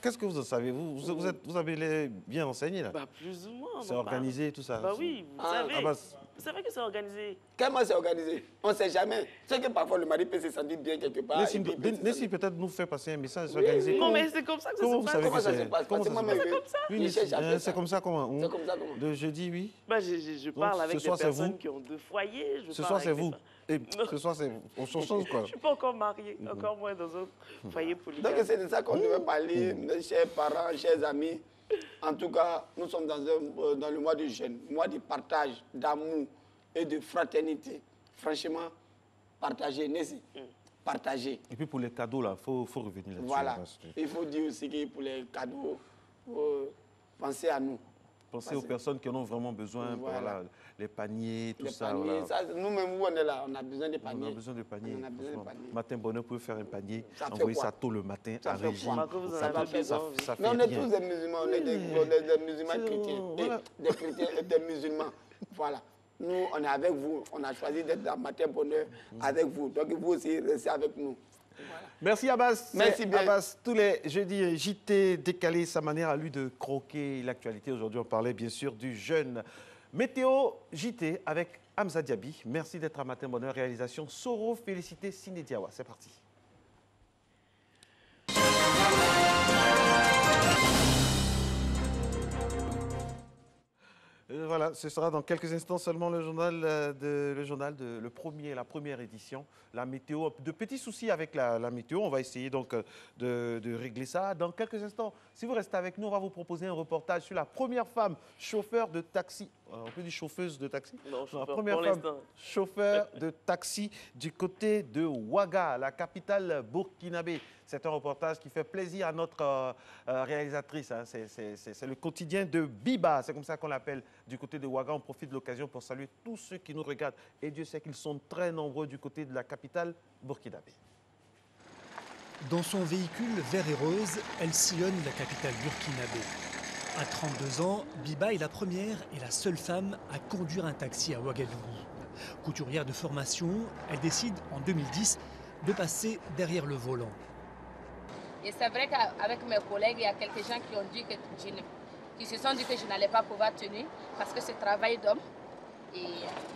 B: Qu'est-ce que vous en savez? Vous avez les bien renseigné là?
A: Bah, plus ou moins.
B: C'est organisé, tout ça?
A: Bah oui, vous savez.
B: Abbas.
A: Vous savez que c'est organisé.
E: Comment c'est organisé? On ne sait jamais. C'est que parfois le mari peut se sentir bien quelque part.
B: Laissez peut-être nous faire passer un message organisé.
A: Non, mais c'est comme ça que ça se passe.
E: Comment ça se passe?
B: Comment ça se passe?
E: C'est comme ça.
B: Oui, c'est comme ça comment?
E: C'est comme ça comment?
B: De jeudi, oui.
A: Bah, je parle avec des personnes qui ont 2 foyers.
B: Ce soir, c'est vous. Et ce soir, c'est on change quoi?
A: Je ne suis pas encore mariée, encore moins dans un foyer politique.
E: Donc c'est de ça qu'on devait parler, mes chers parents, chers amis. En tout cas, nous sommes dans le mois de jeûne, mois de partage, d'amour et de fraternité. Franchement, partagez, Nessie. Partagez.
B: Et puis pour les cadeaux, là, faut revenir là-dessus.
E: Voilà. Il faut dire aussi que pour les cadeaux, pensez à nous.
B: Pensez aux personnes qui en ont vraiment besoin, voilà, les paniers, tout ça.
E: Paniers,
B: voilà.
E: Nous-mêmes, où on est là, on a besoin de paniers.
B: On a besoin de paniers.
E: On a besoin de paniers.
B: Matin bonheur, vous pouvez faire un panier,
E: Ça
B: envoyer
E: fait quoi?
B: ça tôt le matin
E: Ça
B: à
E: fait
B: Régine.
E: quoi?
B: Ça fait
E: Mais on est
B: rien.
E: tous des musulmans, on est des musulmans chrétiens.
B: Voilà.
E: Des chrétiens et des musulmans. Voilà. Nous, on est avec vous. On a choisi d'être dans Matin Bonheur avec vous. Donc, vous aussi, restez avec nous. Voilà.
B: Merci Abbas.
E: Merci bien.
B: Abbas, tous les jeudis, JT décalé, sa manière à lui de croquer l'actualité. Aujourd'hui, on parlait bien sûr du jeûne. Météo JT avec Hamza Diaby. Merci d'être à Matin Bonheur. Réalisation Soro, félicité Sine Diawa. C'est parti. Voilà, ce sera dans quelques instants seulement la première édition, la météo. De petits soucis avec la météo, on va essayer donc de régler ça. Dans quelques instants, si vous restez avec nous, on va vous proposer un reportage sur la première femme chauffeur de taxi. On peut dire chauffeuse de taxi?
A: Non,
B: la première femme chauffeur de taxi du côté de Ouaga, la capitale burkinabé. C'est un reportage qui fait plaisir à notre réalisatrice. Hein. C'est le quotidien de Biba, c'est comme ça qu'on l'appelle, du côté de Ouaga. On profite de l'occasion pour saluer tous ceux qui nous regardent. Et Dieu sait qu'ils sont très nombreux du côté de la capitale burkinabé.
F: Dans son véhicule vert et rose, elle sillonne la capitale burkinabé. À 32 ans, Biba est la première et la seule femme à conduire un taxi à Ouagadougou. Couturière de formation, elle décide en 2010 de passer derrière le volant.
G: Et c'est vrai qu'avec mes collègues, il y a quelques gens qui ont dit qui se sont dit que je n'allais pas pouvoir tenir parce que c'est travail d'homme. Et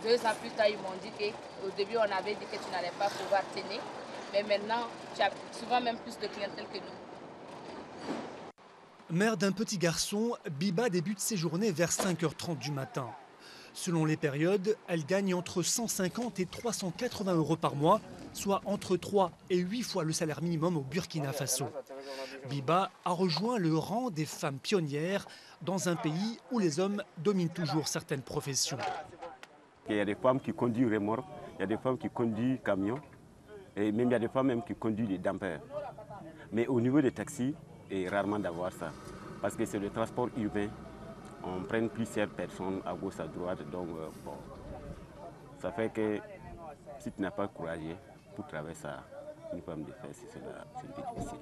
G: 2 ans plus tard, ils m'ont dit qu'au début, on avait dit que tu n'allais pas pouvoir tenir. Mais maintenant, tu as souvent même plus de clientèle que nous.
F: Mère d'un petit garçon, Biba débute ses journées vers 5h30 du matin. Selon les périodes, elle gagne entre 150 et 380 euros par mois, soit entre 3 et 8 fois le salaire minimum au Burkina Faso. Biba a rejoint le rang des femmes pionnières dans un pays où les hommes dominent toujours certaines professions.
H: Il y a des femmes qui conduisent remorques, il y a des femmes qui conduisent camions, et même il y a des femmes même qui conduisent des dampers. Mais au niveau des taxis, il est rarement d'avoir ça, parce que c'est le transport urbain. On prend plusieurs personnes à gauche, à droite, donc bon, ça fait que si tu n'as pas courage pour traverser une femme de fer, c'est un peu difficile.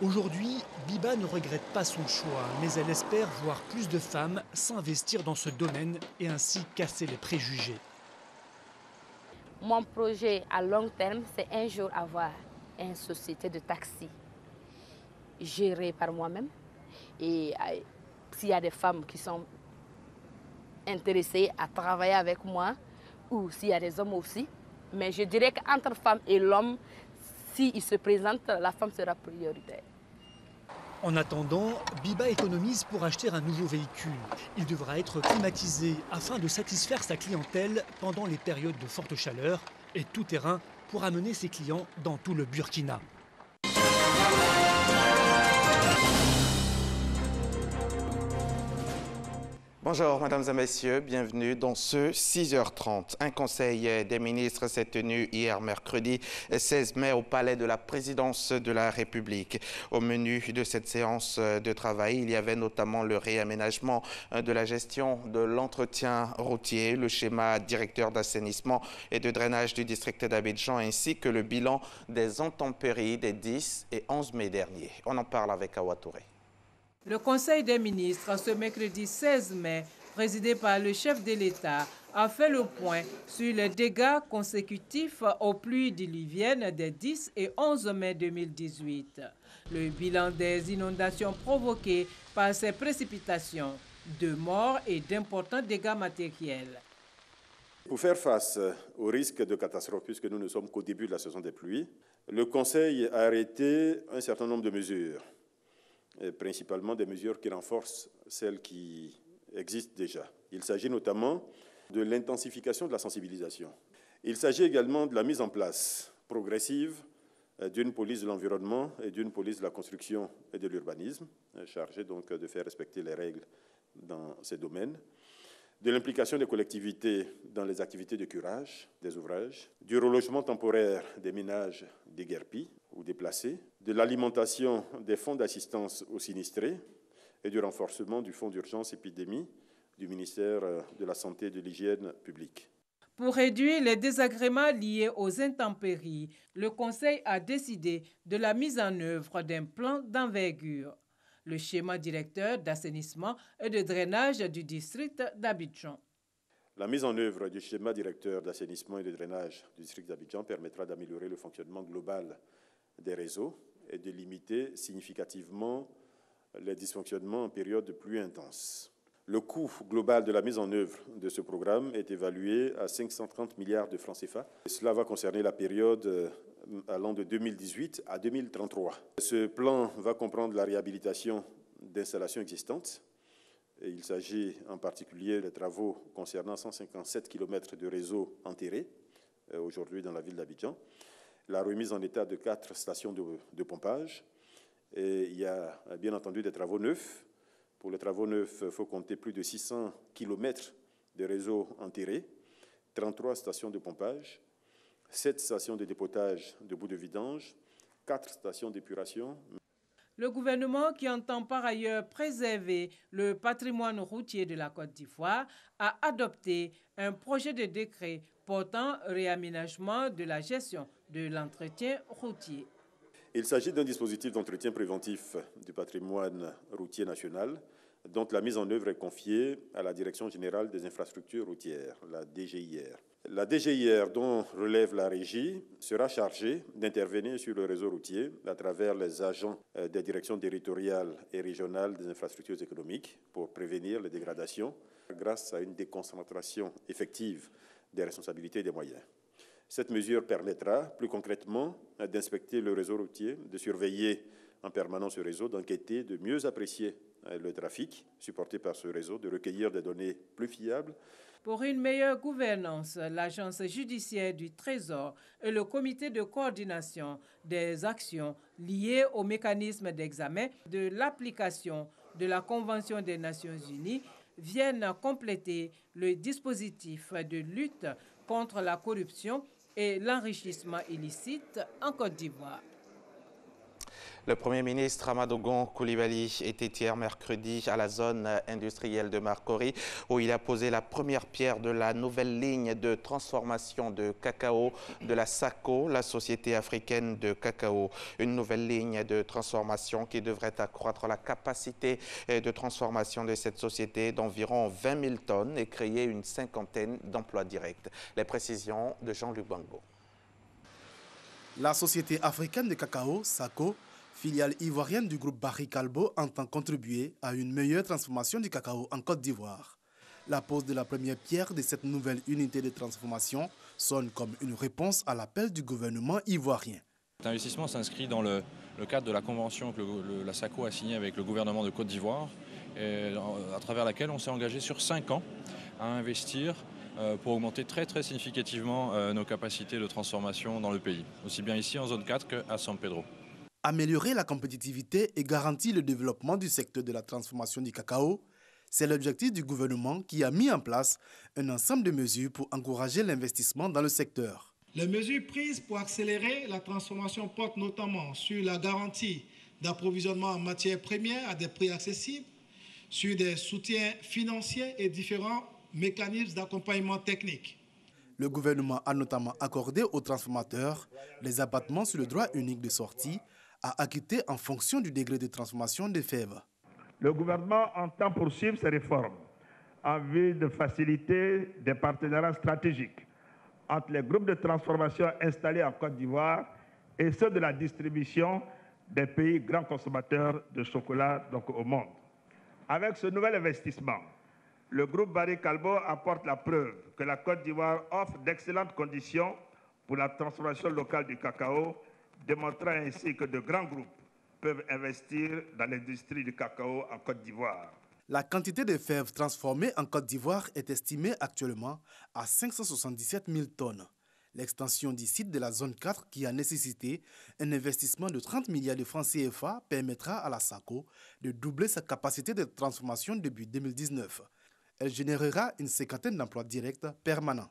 F: Aujourd'hui, Biba ne regrette pas son choix, mais elle espère voir plus de femmes s'investir dans ce domaine et ainsi casser les préjugés.
G: Mon projet à long terme, c'est un jour avoir une société de taxi gérée par moi-même. Et s'il y a des femmes qui sont intéressés à travailler avec moi, ou s'il y a des hommes aussi. Mais je dirais qu'entre femme et l'homme, s'il se présente, la femme sera prioritaire.
F: En attendant, Biba économise pour acheter un nouveau véhicule. Il devra être climatisé afin de satisfaire sa clientèle pendant les périodes de forte chaleur et tout terrain pour amener ses clients dans tout le Burkina.
I: Bonjour mesdames et messieurs, bienvenue dans ce 6h30. Un conseil des ministres s'est tenu hier mercredi 16 mai au palais de la présidence de la République. Au menu de cette séance de travail, il y avait notamment le réaménagement de la gestion de l'entretien routier, le schéma directeur d'assainissement et de drainage du district d'Abidjan ainsi que le bilan des intempéries des 10 et 11 mai dernier. On en parle avec Awa Touré.
J: Le Conseil des ministres, ce mercredi 16 mai, présidé par le chef de l'État, a fait le point sur les dégâts consécutifs aux pluies diluviennes des 10 et 11 mai 2018. Le bilan des inondations provoquées par ces précipitations, 2 morts et d'importants dégâts matériels.
K: Pour faire face au risque de catastrophe, puisque nous ne sommes qu'au début de la saison des pluies, le Conseil a arrêté un certain nombre de mesures. Et principalement des mesures qui renforcent celles qui existent déjà. Il s'agit notamment de l'intensification de la sensibilisation. Il s'agit également de la mise en place progressive d'une police de l'environnement et d'une police de la construction et de l'urbanisme, chargée donc de faire respecter les règles dans ces domaines, de l'implication des collectivités dans les activités de curage des ouvrages, du relogement temporaire des ménages déguerpis ou déplacés, de l'alimentation des fonds d'assistance aux sinistrés et du renforcement du fonds d'urgence épidémie du ministère de la Santé et de l'Hygiène publique.
J: Pour réduire les désagréments liés aux intempéries, le Conseil a décidé de la mise en œuvre d'un plan d'envergure. Le schéma directeur d'assainissement et de drainage du district d'Abidjan.
K: La mise en œuvre du schéma directeur d'assainissement et de drainage du district d'Abidjan permettra d'améliorer le fonctionnement global des réseaux et de limiter significativement les dysfonctionnements en période de pluie intense. Le coût global de la mise en œuvre de ce programme est évalué à 530 milliards de francs CFA. Cela va concerner la période allant de 2018 à 2033. Ce plan va comprendre la réhabilitation d'installations existantes. Et il s'agit en particulier des travaux concernant 157 km de réseaux enterrés aujourd'hui dans la ville d'Abidjan, la remise en état de 4 stations de pompage. Et il y a bien entendu des travaux neufs. Pour les travaux neufs, il faut compter plus de 600 km de réseaux enterrés, 33 stations de pompage, 7 stations de dépotage de boues de vidange, 4 stations d'épuration.
J: Le gouvernement, qui entend par ailleurs préserver le patrimoine routier de la Côte d'Ivoire, a adopté un projet de décret portant réaménagement de la gestion de l'entretien routier.
K: Il s'agit d'un dispositif d'entretien préventif du patrimoine routier national, dont la mise en œuvre est confiée à la Direction générale des infrastructures routières, la DGIR. La DGIR, dont relève la régie, sera chargée d'intervenir sur le réseau routier à travers les agents des directions territoriales et régionales des infrastructures économiques pour prévenir les dégradations grâce à une déconcentration effective des responsabilités et des moyens. Cette mesure permettra, plus concrètement, d'inspecter le réseau routier, de surveiller en permanence ce réseau, d'enquêter, de mieux apprécier le trafic supporté par ce réseau, de recueillir des données plus fiables.
J: Pour une meilleure gouvernance, l'Agence judiciaire du Trésor et le comité de coordination des actions liées au mécanisme d'examen de l'application de la Convention des Nations Unies viennent compléter le dispositif de lutte contre la corruption et l'enrichissement illicite en Côte d'Ivoire.
I: Le Premier ministre Amadou Gon Coulibaly était hier mercredi à la zone industrielle de Marcory où il a posé la première pierre de la nouvelle ligne de transformation de cacao de la SACO, la Société africaine de cacao. Une nouvelle ligne de transformation qui devrait accroître la capacité de transformation de cette société d'environ 20 000 tonnes et créer une 50aine d'emplois directs. Les précisions de Jean-Luc Bango.
C: La Société africaine de cacao, SACO, filiale ivoirienne du groupe Barry Calbo, entend contribuer à une meilleure transformation du cacao en Côte d'Ivoire. La pose de la première pierre de cette nouvelle unité de transformation sonne comme une réponse à l'appel du gouvernement ivoirien.
L: Cet investissement s'inscrit dans le cadre de la convention que la SACO a signée avec le gouvernement de Côte d'Ivoire, à travers laquelle on s'est engagé sur 5 ans à investir pour augmenter très significativement nos capacités de transformation dans le pays, aussi bien ici en zone 4 qu'à San Pedro.
C: Améliorer la compétitivité et garantir le développement du secteur de la transformation du cacao, c'est l'objectif du gouvernement qui a mis en place un ensemble de mesures pour encourager l'investissement dans le secteur.
M: Les mesures prises pour accélérer la transformation portent notamment sur la garantie d'approvisionnement en matières premières à des prix accessibles, sur des soutiens financiers et différents mécanismes d'accompagnement technique.
C: Le gouvernement a notamment accordé aux transformateurs les abattements sur le droit unique de sortie à acquitter en fonction du degré de transformation des fèves.
N: Le gouvernement entend poursuivre ces réformes en vue de faciliter des partenariats stratégiques entre les groupes de transformation installés en Côte d'Ivoire et ceux de la distribution des pays grands consommateurs de chocolat au monde. Avec ce nouvel investissement, le groupe Barry Callebaut apporte la preuve que la Côte d'Ivoire offre d'excellentes conditions pour la transformation locale du cacao, démontrant ainsi que de grands groupes peuvent investir dans l'industrie du cacao en Côte d'Ivoire.
C: La quantité de fèves transformées en Côte d'Ivoire est estimée actuellement à 577 000 tonnes. L'extension du site de la zone 4, qui a nécessité un investissement de 30 milliards de francs CFA, permettra à la SACO de doubler sa capacité de transformation depuis 2019. Elle générera une cinquantaine d'emplois directs permanents.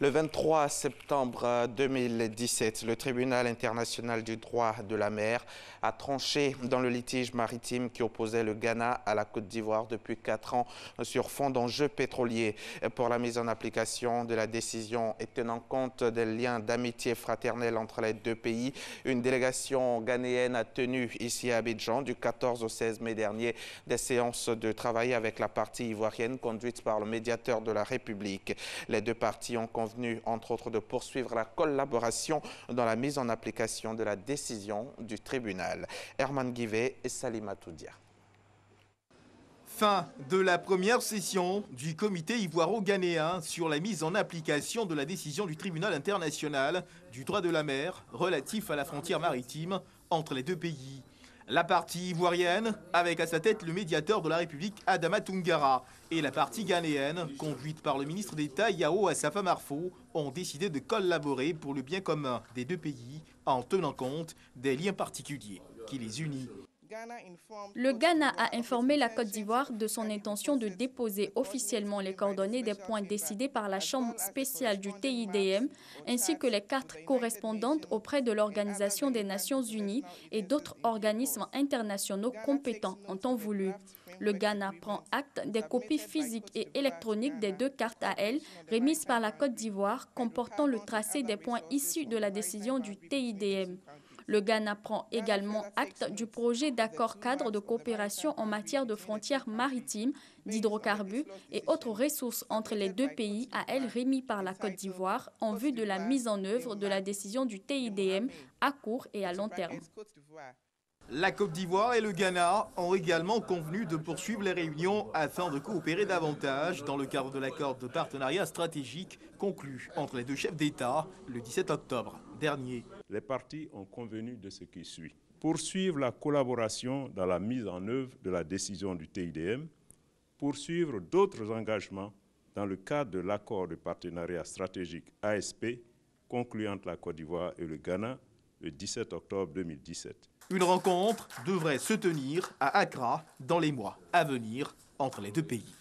I: Le 23 septembre 2017, le tribunal international du droit de la mer a tranché dans le litige maritime qui opposait le Ghana à la Côte d'Ivoire depuis 4 ans sur fond d'enjeux pétroliers. Pour la mise en application de la décision et tenant compte des liens d'amitié fraternelle entre les deux pays, une délégation ghanéenne a tenu ici à Abidjan du 14 au 16 mai dernier des séances de travail avec la partie ivoirienne conduite par le médiateur de la République. Les deux parties ont convenu, entre autres, de poursuivre la collaboration dans la mise en application de la décision du tribunal. Herman Guivet et Salima Toudia.
O: Fin de la première session du comité ivoiro-ghanéen sur la mise en application de la décision du tribunal international du droit de la mer relatif à la frontière maritime entre les deux pays. La partie ivoirienne, avec à sa tête le médiateur de la République Adama Toungara, et la partie ghanéenne, conduite par le ministre d'État Yao Assafa Marfo, ont décidé de collaborer pour le bien commun des deux pays en tenant compte des liens particuliers qui les unissent.
P: Le Ghana a informé la Côte d'Ivoire de son intention de déposer officiellement les coordonnées des points décidés par la Chambre spéciale du TIDM, ainsi que les cartes correspondantes auprès de l'Organisation des Nations Unies et d'autres organismes internationaux compétents en temps voulu. Le Ghana prend acte des copies physiques et électroniques des deux cartes à elle remises par la Côte d'Ivoire comportant le tracé des points issus de la décision du TIDM. Le Ghana prend également acte du projet d'accord cadre de coopération en matière de frontières maritimes, d'hydrocarbures et autres ressources entre les deux pays à elle remis par la Côte d'Ivoire en vue de la mise en œuvre de la décision du TIDM à court et à long terme.
O: La Côte d'Ivoire et le Ghana ont également convenu de poursuivre les réunions afin de coopérer davantage dans le cadre de l'accord de partenariat stratégique conclu entre les deux chefs d'État le 17 octobre dernier.
Q: Les parties ont convenu de ce qui suit. Poursuivre la collaboration dans la mise en œuvre de la décision du TIDM, poursuivre d'autres engagements dans le cadre de l'accord de partenariat stratégique ASP conclu entre la Côte d'Ivoire et le Ghana le 17 octobre 2017.
O: Une rencontre devrait se tenir à Accra dans les mois à venir entre les deux pays.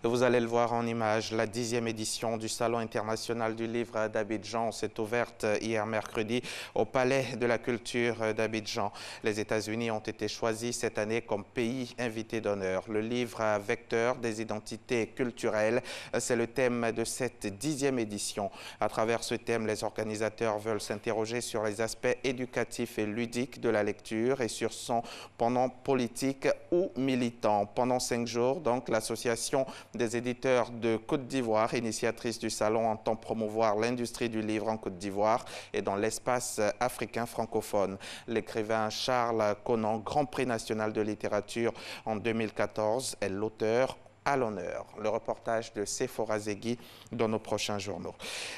I: Vous allez le voir en images, la 10e édition du Salon international du livre d'Abidjan s'est ouverte hier mercredi au Palais de la Culture d'Abidjan. Les États-Unis ont été choisis cette année comme pays invité d'honneur. Le livre vecteur des identités culturelles, c'est le thème de cette 10e édition. À travers ce thème, les organisateurs veulent s'interroger sur les aspects éducatifs et ludiques de la lecture et sur son pendant politique ou militant. Pendant 5 jours, donc, l'association des éditeurs de Côte d'Ivoire, initiatrice du salon, entend promouvoir l'industrie du livre en Côte d'Ivoire et dans l'espace africain francophone. L'écrivain Charles Conan, Grand Prix national de littérature en 2014, est l'auteur à l'honneur. Le reportage de Sephora Zegui dans nos prochains journaux.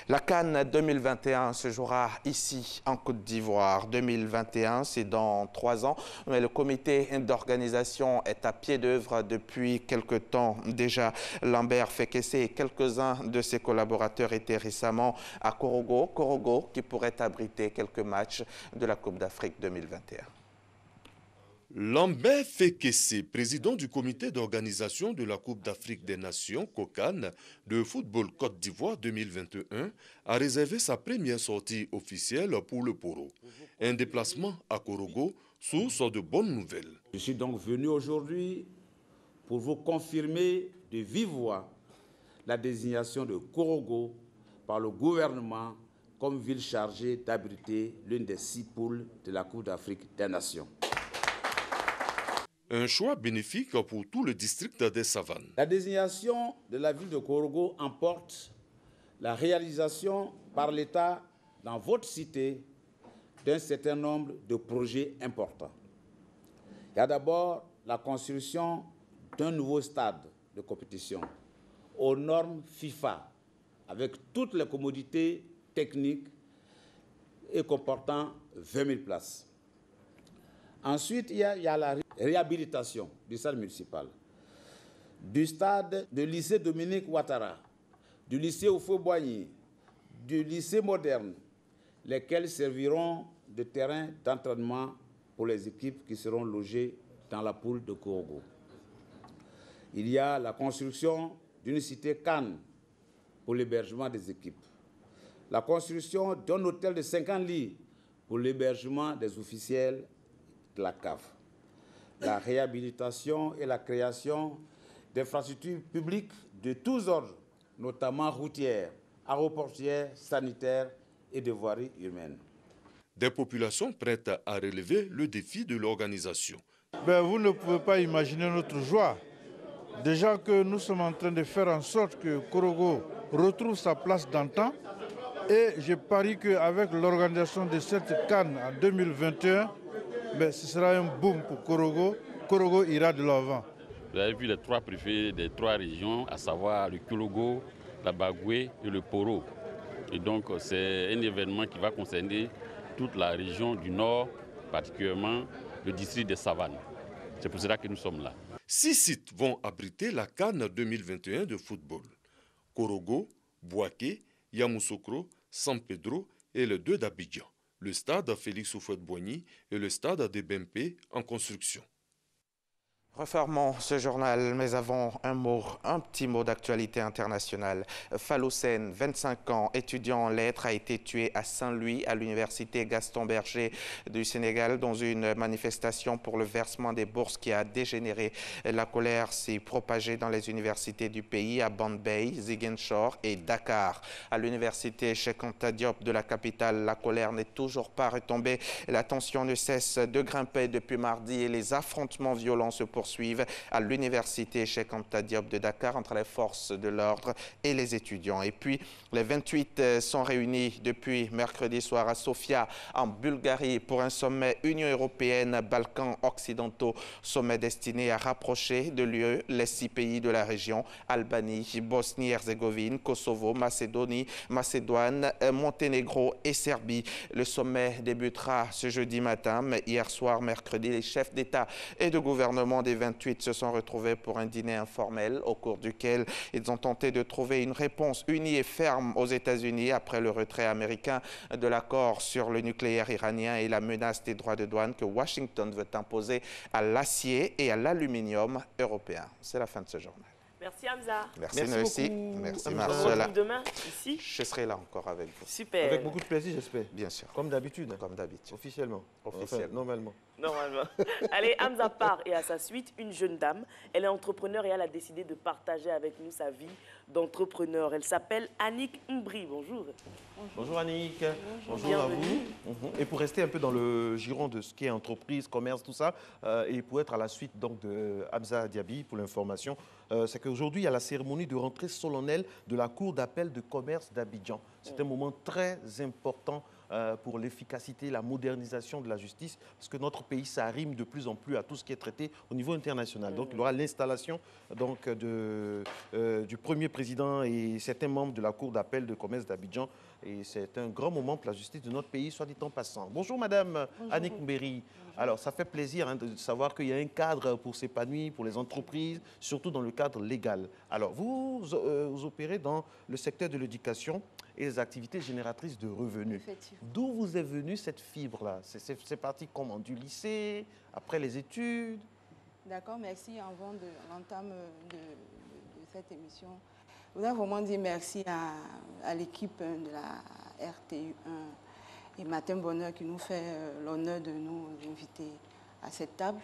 I: La CAN 2021 se jouera ici en Côte d'Ivoire. 2021, c'est dans 3 ans, mais le comité d'organisation est à pied d'œuvre depuis quelque temps déjà. Lambert Fekesse et quelques-uns de ses collaborateurs étaient récemment à Korogo qui pourrait abriter quelques matchs de la Coupe d'Afrique 2021.
R: Lambert Fekesse, président du comité d'organisation de la Coupe d'Afrique des Nations, COCAN, de football Côte d'Ivoire 2021, a réservé sa première sortie officielle pour le Poro. Un déplacement à Korogo, source de bonnes nouvelles.
S: Je suis donc venu aujourd'hui pour vous confirmer de vive voix la désignation de Korogo par le gouvernement comme ville chargée d'abriter l'une des 6 poules de la Coupe d'Afrique des Nations.
R: Un choix bénéfique pour tout le district des Savanes.
S: La désignation de la ville de Korogo emporte la réalisation par l'État dans votre cité d'un certain nombre de projets importants. Il y a d'abord la construction d'un nouveau stade de compétition aux normes FIFA avec toutes les commodités techniques et comportant 20 000 places. Ensuite, il y a la réhabilitation du stade municipal, du stade du lycée Dominique Ouattara, du lycée Oufo-Boigny, du lycée moderne, lesquels serviront de terrain d'entraînement pour les équipes qui seront logées dans la poule de Korogo. Il y a la construction d'une cité Cannes pour l'hébergement des équipes, la construction d'un hôtel de 50 lits pour l'hébergement des officiels de la CAF, la réhabilitation et la création d'infrastructures publiques de tous ordres, notamment routières, aéroportuaires, sanitaires et de voirie humaine.
R: Des populations prêtes à relever le défi de l'organisation.
T: Vous ne pouvez pas imaginer notre joie. Déjà que nous sommes en train de faire en sorte que Korogo retrouve sa place d'antan. Et je parie qu'avec l'organisation de cette CAN en 2021, ce sera un boom pour Korogo. Korogo ira de l'avant.
U: Vous avez vu les 3 préfets des 3 régions, à savoir le Korogo, la Bagoué et le Poro. Et donc c'est un événement qui va concerner toute la région du Nord, particulièrement le district des Savanes. C'est pour cela que nous sommes là.
R: 6 sites vont abriter la CAN 2021 de football. Korogo, Bouaké, Yamoussoukro, San Pedro et le 2 d'Abidjan. Le stade Félix Houphouët-Boigny et le stade de Bempé en construction.
I: Refermons ce journal, mais avant un petit mot d'actualité internationale. Fallou Sène, 25 ans, étudiant en lettres, a été tué à Saint-Louis, à l'université Gaston Berger du Sénégal, dans une manifestation pour le versement des bourses qui a dégénéré. La colère s'est propagée dans les universités du pays, à Bambey, Ziguinchor et Dakar. À l'université Cheikh Anta Diop de la capitale, la colère n'est toujours pas retombée. La tension ne cesse de grimper depuis mardi et les affrontements violents se poursuivent à l'université Cheikh Anta Diop de Dakar entre les forces de l'ordre et les étudiants. Et puis, les 28 sont réunis depuis mercredi soir à Sofia, en Bulgarie, pour un sommet Union européenne-Balkans occidentaux, sommet destiné à rapprocher de l'UE les 6 pays de la région, Albanie, Bosnie-Herzégovine, Kosovo, Macédoine, Monténégro et Serbie. Le sommet débutera ce jeudi matin, mais hier soir, mercredi, les chefs d'État et de gouvernement des 28 se sont retrouvés pour un dîner informel au cours duquel ils ont tenté de trouver une réponse unie et ferme aux États-Unis après le retrait américain de l'accord sur le nucléaire iranien et la menace des droits de douane que Washington veut imposer à l'acier et à l'aluminium européens. C'est la fin de ce journal.
A: Merci Hamza.
I: Merci Noétie. Merci
A: Marcela. Demain, ici.
I: Je serai là encore avec vous.
A: Super.
B: Avec beaucoup de plaisir, j'espère.
I: Bien sûr.
B: Comme d'habitude.
I: Comme d'habitude.
B: Officiellement.
I: Officiellement.
B: Enfin, normalement.
A: Normalement. Allez, Hamza part et à sa suite, une jeune dame. Elle est entrepreneur et elle a décidé de partager avec nous sa vie d'entrepreneur. Elle s'appelle Annick Mbri. Bonjour.
B: Bonjour Annick. Bonjour
A: Bienvenue.
B: à vous. Et pour rester un peu dans le giron de ce qui est entreprise, commerce, tout ça, et pour être à la suite donc de Hamza Diaby pour l'information, c'est qu'aujourd'hui, il y a la cérémonie de rentrée solennelle de la Cour d'appel de commerce d'Abidjan. C'est un moment très important pour l'efficacité, la modernisation de la justice, parce que notre pays, ça rime de plus en plus à tout ce qui est traité au niveau international. Donc, il y aura l'installation du premier président et certains membres de la Cour d'appel de commerce d'Abidjan. Et c'est un grand moment pour la justice de notre pays, soit dit en passant. Bonjour, Madame Annick Mbéry. Alors, ça fait plaisir de savoir qu'il y a un cadre pour s'épanouir, pour les entreprises, surtout dans le cadre légal. Alors, vous opérez dans le secteur de l'éducation et les activités génératrices de revenus. D'où vous est venue cette fibre-là? C'est parti comment? Du lycée, après les études?
D: D'accord, merci. Avant de l'entame de cette émission, je voudrais vraiment dire merci à l'équipe de la RTU1 et Matin Bonheur qui nous fait l'honneur de nous inviter à cette table.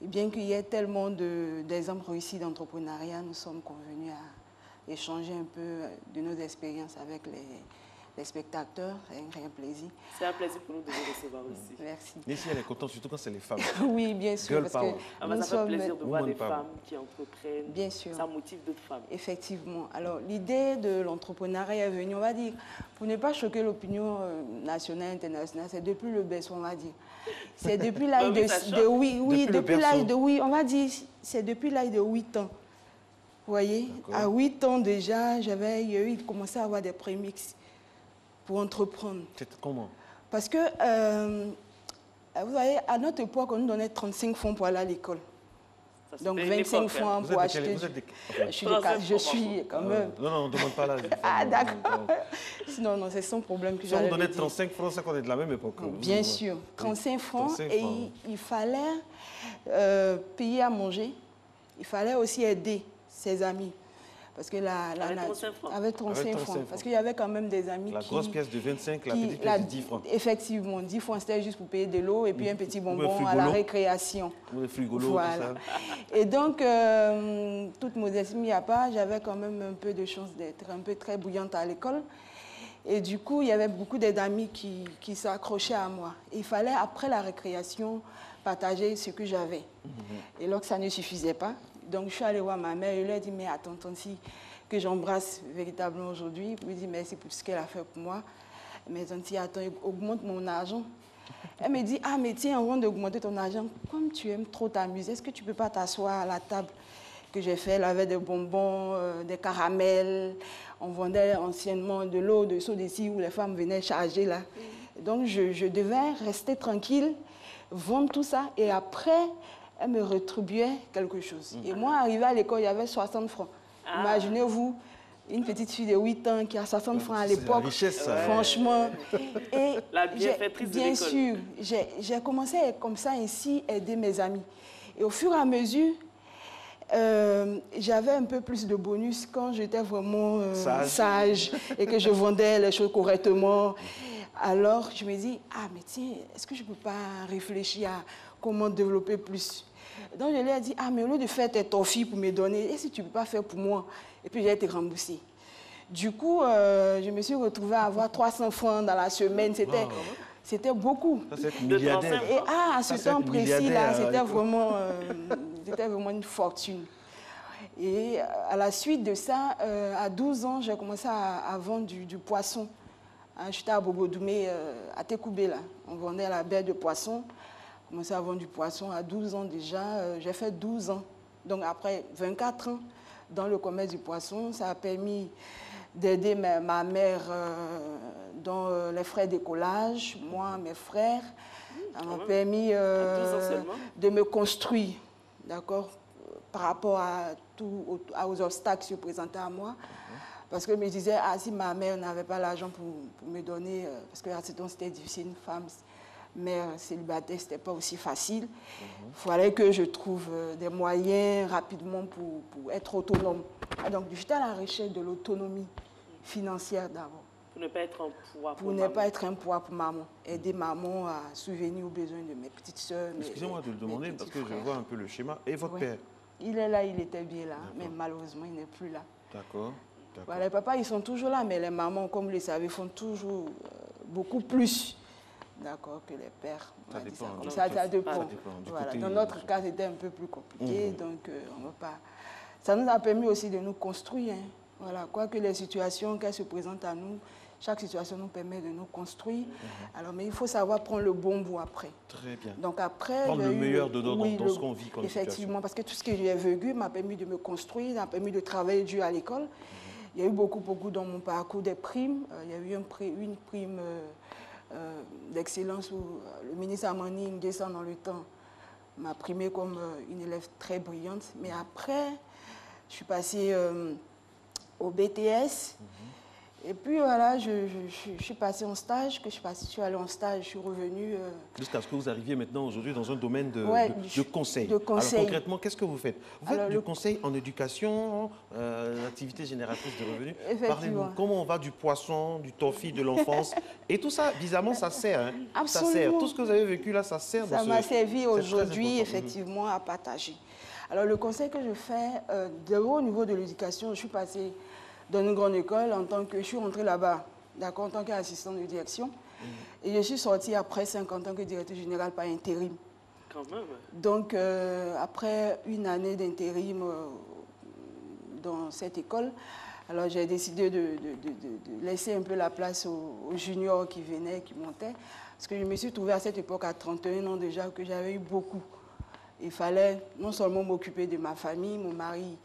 D: Et bien qu'il y ait tellement d'exemples réussis d'entrepreneuriat, nous sommes convenus à échanger un peu de nos expériences avec les spectateurs. C'est un grand plaisir.
A: C'est un plaisir pour nous de vous recevoir aussi.
D: Merci.
B: Ici, elle est contente, surtout quand c'est les femmes.
D: Oui, bien sûr.
B: Girl
D: parce que
A: ça fait plaisir de voir des femmes qui entreprennent.
D: Bien sûr.
A: Ça motive d'autres femmes.
D: Effectivement. Alors, l'idée de l'entrepreneuriat est venue, on va dire, pour ne pas choquer l'opinion nationale, internationale, c'est depuis le berceau, on va dire. C'est depuis l'âge on va dire, c'est depuis l'âge de 8 ans. Vous voyez, à 8 ans déjà, j'avais commencé à avoir des prémix pour entreprendre.
B: C'était comment? Parce
D: que, vous voyez, à notre époque, on nous donnait 35 francs pour aller à l'école. Donc 25 francs pour acheter. Je suis quand même.
B: Non, on ne demande pas l'âge.
D: Ah, d'accord. Sinon, non, c'est son problème que j'allais
B: dire. On donnait 35 francs, c'est qu'on est de la même époque.
D: Bien sûr, 35 francs. Et il fallait payer à manger. Il fallait aussi aider ses amis. Parce que avec 35 francs. Parce qu'il y avait quand même des amis
B: La grosse pièce de 25, la petite pièce de 10 francs.
D: Effectivement, 10 francs, c'était juste pour payer de l'eau et puis un petit bonbon à la récréation.
B: Le frigolo,
D: voilà.
B: Tout ça.
D: Et donc, toute modestie mis à part, j'avais quand même un peu de chance d'être un peu très bouillante à l'école. Et du coup, il y avait beaucoup d'amis qui s'accrochaient à moi. Et il fallait, après la récréation, partager ce que j'avais. Et donc, ça ne suffisait pas. Donc, je suis allée voir ma mère et je lui ai dit, mais attends, Tanti, que j'embrasse véritablement aujourd'hui. Je lui ai dit, merci pour ce qu'elle a fait pour moi. Mais Tanti, attends, augmente mon argent. Elle me dit, ah, mais tiens, avant d'augmenter ton argent, comme tu aimes trop t'amuser, est-ce que tu ne peux pas t'asseoir à la table que j'ai fait? Elle avait des bonbons, des caramels. On vendait anciennement de l'eau, de seau d'ici où les femmes venaient charger là. Donc, je devais rester tranquille, vendre tout ça et après, elle me rétribuait quelque chose. Et moi, arrivé à l'école, il y avait 60 francs. Imaginez-vous, une petite fille de 8 ans qui a 60 francs à l'époque. Franchement. Et
A: la bienfaitrice de l'école.
D: Bien sûr, j'ai commencé comme ça ainsi aider mes amis. Et au fur et à mesure, j'avais un peu plus de bonus quand j'étais vraiment sage et que je vendais les choses correctement. Alors, je me dis, ah, mais tiens, est-ce que je ne peux pas réfléchir à comment développer plus? Donc, je lui ai dit, ah, mais au lieu de faire tes toffees pour me donner, est-ce que tu ne peux pas faire pour moi? Et puis, j'ai été remboursée. Du coup, je me suis retrouvée à avoir 300 francs dans la semaine. C'était beaucoup.
B: Ça, c'est milliardaire.
D: Et à ce temps précis-là, c'était vraiment une fortune. Et à la suite de ça, à 12 ans, j'ai commencé à vendre du poisson. J'étais à Bobo-Doumé, à Tekoubé, là. On vendait la baie de poisson. J'ai commencé à vendre du poisson à 12 ans déjà. J'ai fait 12 ans. Donc après 24 ans dans le commerce du poisson, ça a permis d'aider ma mère dans les frais d'écolage, moi, mes frères. Ça m'a permis de me construire, d'accord, par rapport aux obstacles qui se présentaient à moi. Parce que je me disais, ah, si ma mère n'avait pas l'argent pour me donner, parce que à ce temps, c'était difficile, une femme mère célibataire, ce n'était pas aussi facile. Il fallait que je trouve des moyens rapidement pour être autonome. Donc, j'étais à la recherche de l'autonomie financière d'abord.
A: Pour ne pas être un poids
D: pour maman. Pour ne pas être un poids pour maman. Aider maman à souvenir aux besoins de mes petites sœurs.
B: Excusez-moi de le demander parce que je vois un peu le schéma. Et votre père?
D: Il est là, il était bien là, mais malheureusement, il n'est plus là.
B: D'accord.
D: Voilà, les papas, ils sont toujours là, mais les mamans, comme vous le savez, font toujours beaucoup plus, d'accord, que les pères.
B: Ça dépend.
D: Comme ça dépend. Voilà. Dans notre cas, c'était un peu plus compliqué, donc on va pas... Ça nous a permis aussi de nous construire. Hein. Voilà, quoique les situations qu'elles se présentent à nous, Chaque situation nous permet de nous construire. Alors, mais il faut savoir prendre le bon bout après.
B: Très bien.
D: Donc après,
B: prendre le meilleur de dans ce qu'on vit comme
D: effectivement,
B: situation.
D: Parce que tout ce que j'ai vécu m'a permis de me construire, m'a permis de travailler dur à l'école. Il y a eu beaucoup dans mon parcours des primes. Il y a eu une prime d'excellence où le ministre Amani Nguessan dans le temps m'a primée comme une élève très brillante. Mais après, je suis passée au BTS. Et puis voilà, je suis passée en stage, je suis allée en stage, je suis revenue.
B: Jusqu'à ce que vous arriviez maintenant aujourd'hui dans un domaine de conseil.
D: De conseil.
B: Alors concrètement, qu'est-ce que vous faites? Vous faites du conseil en éducation, activité génératrice de revenus. Parlez-nous, comment on va du poisson, du toffee, de l'enfance et tout ça, bizarrement, ça sert. Hein.
D: Absolument.
B: Ça sert. Tout ce que vous avez vécu là, ça sert.
D: Ça m'a servi aujourd'hui, effectivement, à partager. Alors le conseil que je fais, au niveau de l'éducation, je suis passée dans une grande école je suis rentrée là-bas, d'accord, en tant qu'assistante de direction. Et je suis sortie après 5 ans en tant que directrice générale par intérim.
A: Quand même.
D: Donc, après une année d'intérim dans cette école, alors j'ai décidé de laisser un peu la place aux juniors qui venaient, qui montaient. Parce que je me suis trouvée à cette époque, à 31 ans déjà, que j'avais eu beaucoup. Il fallait non seulement m'occuper de ma famille, mon mari,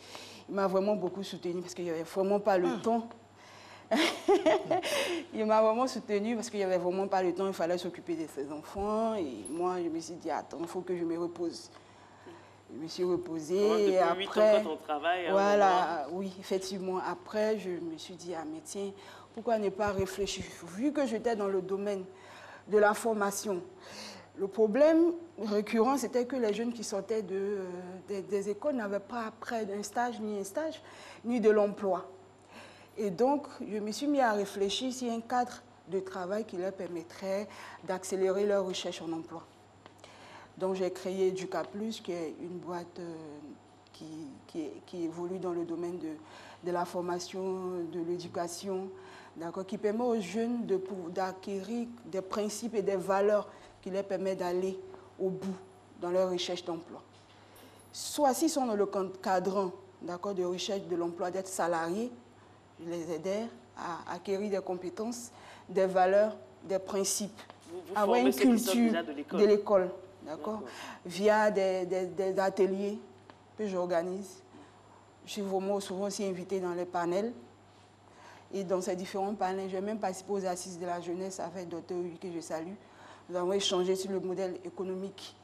D: il m'a vraiment beaucoup soutenue parce qu'il n'y avait vraiment pas le temps. Il m'a vraiment soutenue parce qu'il n'y avait vraiment pas le temps. Il fallait s'occuper de ses enfants. Et moi, je me suis dit, attends, il faut que je me repose. Je me suis reposée. Et après,
A: 8 ans quand on travaille.
D: Voilà, oui, effectivement. Après, je me suis dit, ah mais tiens, pourquoi ne pas réfléchir? Vu que j'étais dans le domaine de la formation, le problème récurrent, c'était que les jeunes qui sortaient des écoles n'avaient pas après un stage, ni de l'emploi. Et donc, je me suis mis à réfléchir sur un cadre de travail qui leur permettrait d'accélérer leur recherche en emploi. Donc, j'ai créé Educaplus, qui est une boîte qui évolue dans le domaine de la formation, de l'éducation, qui permet aux jeunes d'acquérir des principes et des valeurs qui leur permettent d'aller au bout dans leur recherche d'emploi. Soit s'ils sont dans le cadran de recherche de l'emploi, d'être salariés, je les aider à acquérir des compétences, des valeurs, des principes, avoir une culture de l'école, via des ateliers que j'organise. Je suis vraiment souvent aussi invitée dans les panels. Et dans ces différents panels, j'ai même participé aux assises de la jeunesse avec Dr. Huy, que je salue. Nous avons échangé sur le modèle économique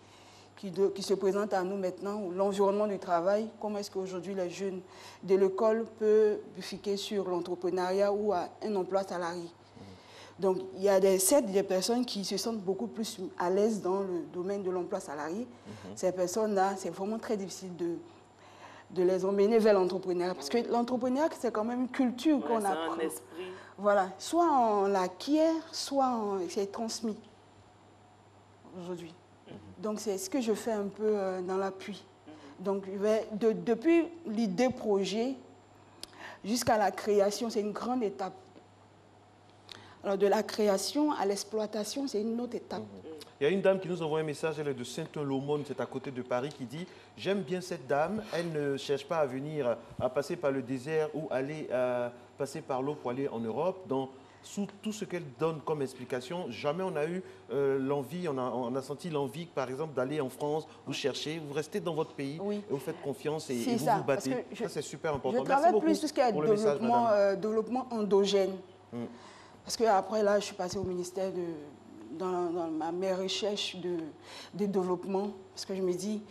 D: qui se présente à nous maintenant, l'environnement du travail, comment est-ce qu'aujourd'hui les jeunes de l'école peuvent bifurquer sur l'entrepreneuriat ou à un emploi salarié. Donc il y a des personnes qui se sentent beaucoup plus à l'aise dans le domaine de l'emploi salarié. Ces personnes-là, c'est vraiment très difficile de les emmener vers l'entrepreneuriat. Parce que l'entrepreneuriat, c'est quand même une culture qu'on apprend.
A: C'est un esprit.
D: Voilà, soit on l'acquiert, soit c'est transmis aujourd'hui. Donc c'est ce que je fais un peu dans l'appui. Donc depuis l'idée projet jusqu'à la création, c'est une grande étape. Alors de la création à l'exploitation, c'est une autre étape.
B: Il y a une dame qui nous envoie un message, elle est de Saint-Ouen-l'Aumône, c'est à côté de Paris, qui dit « J'aime bien cette dame, elle ne cherche pas à venir, à passer par le désert ou aller passer par l'eau pour aller en Europe. Sous tout ce qu'elle donne comme explication, jamais on a eu l'envie, on a senti l'envie, par exemple, d'aller en France, vous cherchez, vous restez dans votre pays, et vous faites confiance et vous vous battez. Ça, c'est super important.
D: Je travaille plus tout ce qui est développement endogène. Parce qu'après, là, je suis passée au ministère dans mes recherches de développement, parce que je me dis,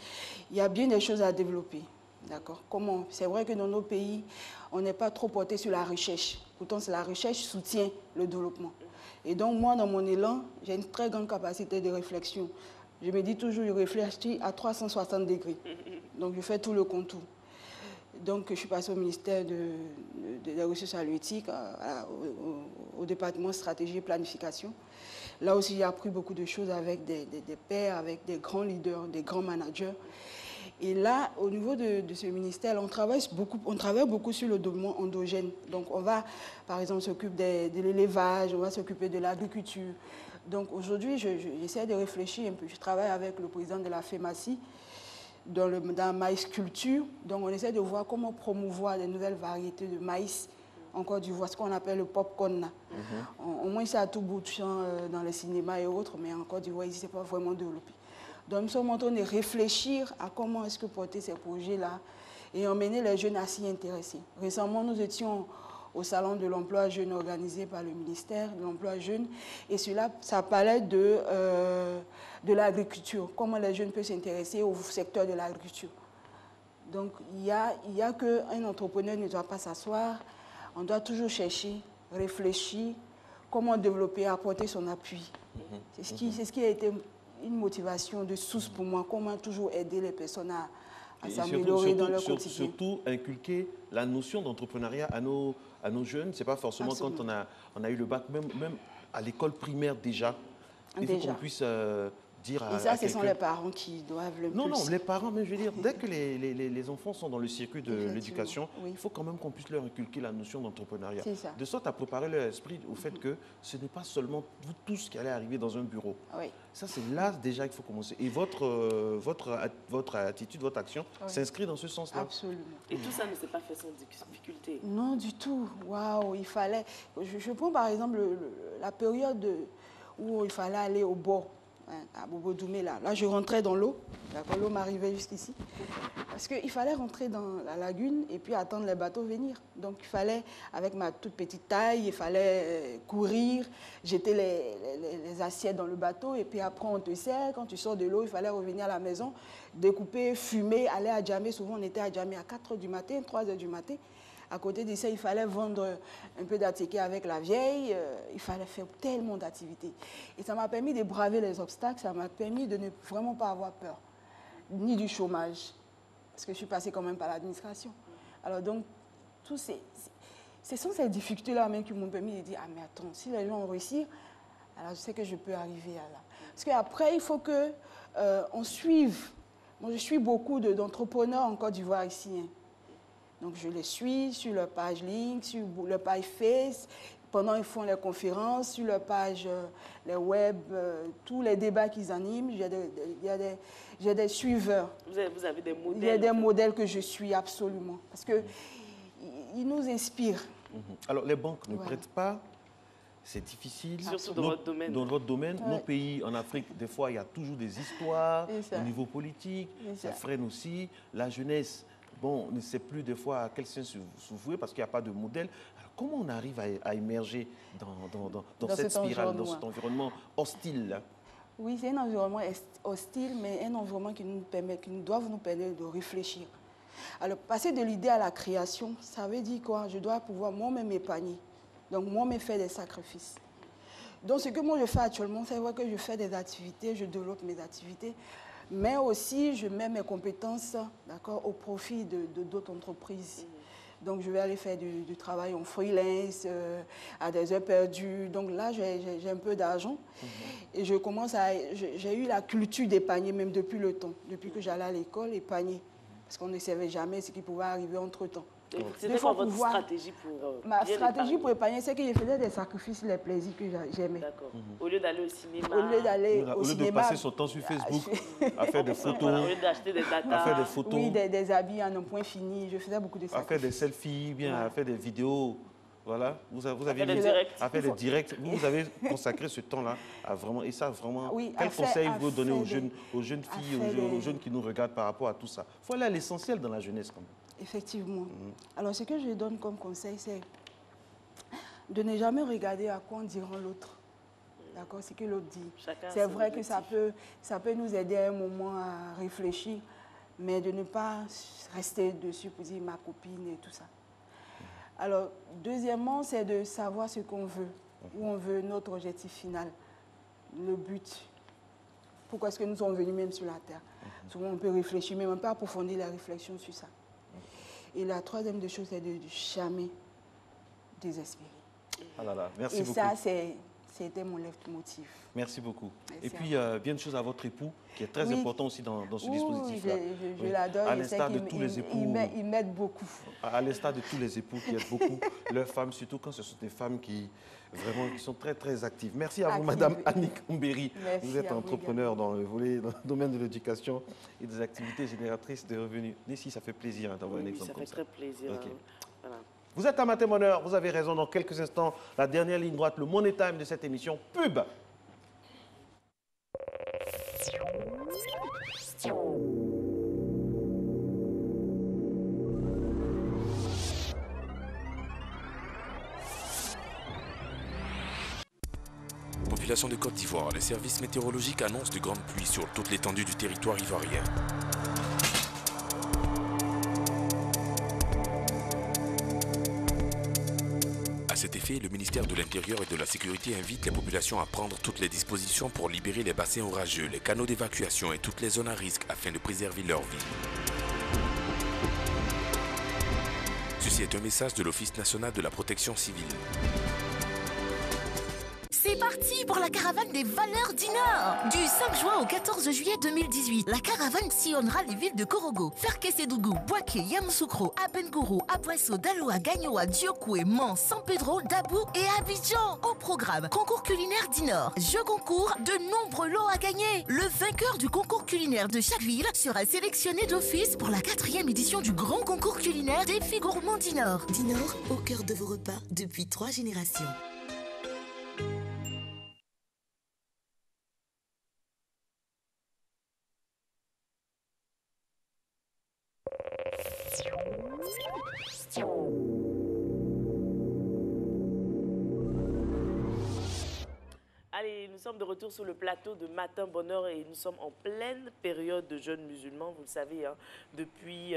D: il y a bien des choses à développer. D'accord. Comment? C'est vrai que dans nos pays, on n'est pas trop porté sur la recherche. Pourtant, la recherche soutient le développement. Et donc, moi, dans mon élan, j'ai une très grande capacité de réflexion. Je me dis toujours, je réfléchis à 360 degrés. Donc, je fais tout le contour. Donc, je suis passée au ministère des ressources halieutiques, au département stratégie et planification. Là aussi, j'ai appris beaucoup de choses avec des pairs, avec des grands leaders, des grands managers. Et là, au niveau de ce ministère, on travaille beaucoup sur le développement endogène. Donc, on va, par exemple, s'occuper de l'élevage, on va s'occuper de l'agriculture. Donc, aujourd'hui, j'essaie de réfléchir un peu. Je travaille avec le président de la FEMACI dans la maïs culture. Donc, on essaie de voir comment promouvoir des nouvelles variétés de maïs en Côte d'Ivoire, ce qu'on appelle le popcorn. Au moins, c'est à tout bout de champ dans les cinémas et autres, mais en Côte d'Ivoire, ici, ce n'est pas vraiment développé. Donc, nous sommes en train de réfléchir à comment est-ce que porter ces projets-là et emmener les jeunes à s'y intéresser. Récemment, nous étions au Salon de l'emploi jeune organisé par le ministère de l'emploi jeune, et cela, ça parlait de l'agriculture, comment les jeunes peuvent s'intéresser au secteur de l'agriculture. Donc, il y a qu'un entrepreneur ne doit pas s'asseoir, on doit toujours chercher, réfléchir, comment développer, apporter son appui. C'est ce qui a été une motivation de source pour moi, comment toujours aider les personnes à s'améliorer dans leur quotidien.
B: Surtout inculquer la notion d'entrepreneuriat à nos jeunes. Ce n'est pas forcément quand on a eu le bac, même à l'école primaire déjà. Il faut qu'on puisse dire à
D: ça, ce sont les parents qui doivent le plus.
B: Non, les parents, mais je veux dire, dès que les enfants sont dans le circuit de l'éducation, il faut quand même qu'on puisse leur inculquer la notion d'entrepreneuriat. De sorte à préparer leur esprit au fait que ce n'est pas seulement vous tous qui allez arriver dans un bureau. Ça, c'est là déjà qu'il faut commencer. Et votre attitude, votre action s'inscrit dans ce sens-là.
D: Absolument.
A: Et tout ça ne s'est pas fait sans difficulté.
D: Non, du tout. Waouh, il fallait... Je prends par exemple la période où il fallait aller au bord. À Bobo Doumé, là, je rentrais dans l'eau, l'eau m'arrivait jusqu'ici, parce qu'il fallait rentrer dans la lagune et puis attendre les bateaux venir. Donc il fallait, avec ma toute petite taille, il fallait courir, jeter les assiettes dans le bateau et puis après on te sert, quand tu sors de l'eau, il fallait revenir à la maison, découper, fumer, aller à Djamé. Souvent on était à Djamé à 4h du matin, 3h du matin. À côté de ça, il fallait vendre un peu d'attiqué avec la vieille. Il fallait faire tellement d'activités. Et ça m'a permis de braver les obstacles. Ça m'a permis de ne vraiment pas avoir peur, ni du chômage. Parce que je suis passée quand même par l'administration. Alors donc, ce sont ces difficultés-là même qui m'ont permis de dire « Ah mais attends, si les gens ont réussi, alors je sais que je peux arriver à là. » Parce qu'après, il faut qu'on suive. Moi, je suis beaucoup d'entrepreneurs en Côte d'Ivoire ici. Donc, je les suis sur leur page Link, sur leur page Face. Pendant ils font les conférences, sur leur page les web, tous les débats qu'ils animent. J'ai des suiveurs.
A: Vous avez des modèles?
D: Il y a des modèles que je suis absolument. Parce qu'ils nous inspirent.
B: Alors, les banques ne prêtent pas. C'est difficile.
A: Surtout dans votre domaine.
B: Dans votre domaine, nos pays en Afrique, des fois, il y a toujours des histoires au niveau politique. Ça freine aussi. La jeunesse... Bon, on ne sait plus des fois à quel sens se vouer parce qu'il n'y a pas de modèle. Alors, comment on arrive à émerger dans cette spirale, dans cet environnement hostile là?
D: Oui, c'est un environnement hostile, mais un environnement qui doit nous permettre de réfléchir. Alors, passer de l'idée à la création, ça veut dire quoi? Je dois pouvoir moi-même m'épargner. Donc, moi-même faire des sacrifices. Donc, ce que moi je fais actuellement, c'est vrai que je fais des activités, je développe mes activités. Mais aussi, je mets mes compétences au profit d'autres entreprises. Donc, je vais aller faire du travail en freelance, à des heures perdues. Donc là, j'ai un peu d'argent. Et j'ai eu la culture d'épargner, même depuis le temps. Depuis que j'allais à l'école, épargner. Parce qu'on ne savait jamais ce qui pouvait arriver entre-temps.
A: C'était quoi votre stratégie pour
D: ma stratégie pour épargner, c'est que je faisais des sacrifices, les plaisirs que j'aimais.
A: D'accord. Au lieu d'aller au cinéma.
D: Au lieu d'aller au cinéma.
B: Au lieu de passer son temps sur Facebook à faire des photos.
A: Au lieu d'acheter des datas.
B: À faire des photos.
D: Oui, des habits à un point fini. Je faisais beaucoup de sacrifices.
B: À faire des selfies, bien, à faire des vidéos. Voilà, vous avez
A: des directs.
B: À faire des directs. Vous avez consacré ce temps-là à vraiment. Et ça, vraiment.
D: Oui,
B: quel conseil vous donnez aux jeunes filles, aux jeunes qui nous regardent par rapport à tout ça? Il faut aller à l'essentiel dans la jeunesse quand même.
D: Effectivement. Alors, ce que je donne comme conseil, c'est de ne jamais regarder à quoi on dira l'autre. D'accord, ce que l'autre dit. C'est vrai que ça peut nous aider à un moment à réfléchir, mais de ne pas rester dessus pour dire ma copine et tout ça. Alors, deuxièmement, c'est de savoir ce qu'on veut, où on veut notre objectif final, le but. Pourquoi est-ce que nous sommes venus même sur la Terre? Souvent, on peut réfléchir, mais on peut approfondir la réflexion sur ça. Et la troisième des choses, c'est de jamais désespérer.
B: Ah là là, merci beaucoup.
D: Et ça, c'était mon leitmotiv.
B: Merci beaucoup. Et puis, bien de choses à votre époux, qui est très important aussi dans ce dispositif-là.
D: Je l'adore.
B: À l'instar de tous les époux.
D: Il m'aide beaucoup.
B: À l'instar de tous les époux qui aident beaucoup leurs femmes, surtout quand ce sont des femmes qui sont très, très actives. Merci à vous, Madame Annick Mbéry. Vous êtes entrepreneur dans le domaine de l'éducation et des activités génératrices de revenus. Nessie, ça fait plaisir d'avoir un exemple comme ça.
A: Ça fait très plaisir.
B: Okay.
A: Voilà.
B: Vous êtes à Matin Bonheur, vous avez raison. Dans quelques instants, la dernière ligne droite, le Money Time de cette émission. Pub.
E: Population de Côte d'Ivoire, les services météorologiques annoncent de grandes pluies sur toute l'étendue du territoire ivoirien. À cet effet, le ministère de l'Intérieur et de la Sécurité invite les populations à prendre toutes les dispositions pour libérer les bassins orageux, les canaux d'évacuation et toutes les zones à risque afin de préserver leur vie. Ceci est un message de l'Office national de la protection civile.
V: C'est parti pour la caravane des valeurs du Nord. Du 5 juin au 14 juillet 2018, la caravane sillonnera les villes de Korogo, Ferkessédougou, Bouaké, Yamoussoukro, Abengourou, Abouesso, Daloa, Gagnoa, Diokoué, Mans, San Pedro, Dabou et Abidjan. Au programme, concours culinaire du Nord, jeux concours, de nombreux lots à gagner. Le vainqueur du concours culinaire de chaque ville sera sélectionné d'office pour la 4e édition du grand concours culinaire des filles gourmands du Nord.
W: Du Nord, au cœur de vos repas depuis 3 générations.
A: Allez, nous sommes de retour sur le plateau de Matin Bonheur et nous sommes en pleine période de jeûne musulman, vous le savez, hein, depuis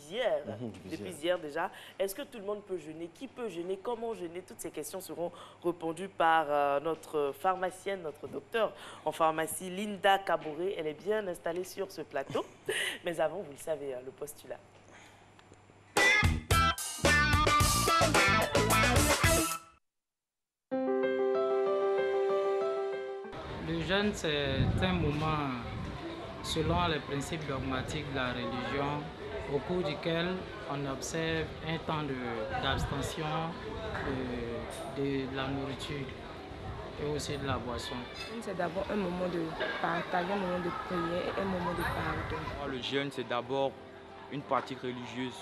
A: hier. Depuis hier déjà. Est-ce que tout le monde peut jeûner? Qui peut jeûner? Comment jeûner? Toutes ces questions seront répondues par notre pharmacienne, notre docteur en pharmacie, Linda Kabouré. Elle est bien installée sur ce plateau. Mais avant, vous le savez, hein, le postulat.
X: Le jeûne, c'est un moment, selon les principes dogmatiques de la religion, au cours duquel on observe un temps d'abstention de la nourriture et aussi de la boisson.
Y: C'est d'abord un moment de partage, un moment de prière et un moment de pardon.
Z: Le jeûne, c'est d'abord une pratique religieuse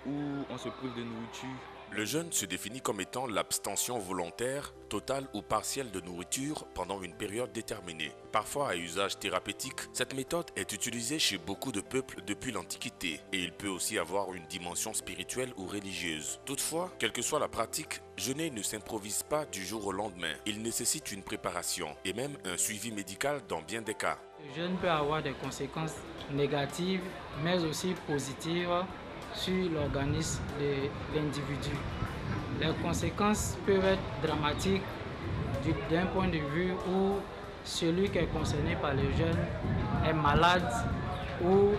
Z: où on se prive de nourriture.
E: Le jeûne se définit comme étant l'abstention volontaire, totale ou partielle de nourriture pendant une période déterminée. Parfois à usage thérapeutique, cette méthode est utilisée chez beaucoup de peuples depuis l'Antiquité et il peut aussi avoir une dimension spirituelle ou religieuse. Toutefois, quelle que soit la pratique, jeûner ne s'improvise pas du jour au lendemain. Il nécessite une préparation et même un suivi médical dans bien des cas.
X: Le jeûne peut avoir des conséquences négatives mais aussi positives sur l'organisme de l'individu. Les conséquences peuvent être dramatiques d'un point de vue où celui qui est concerné par le jeûne est malade ou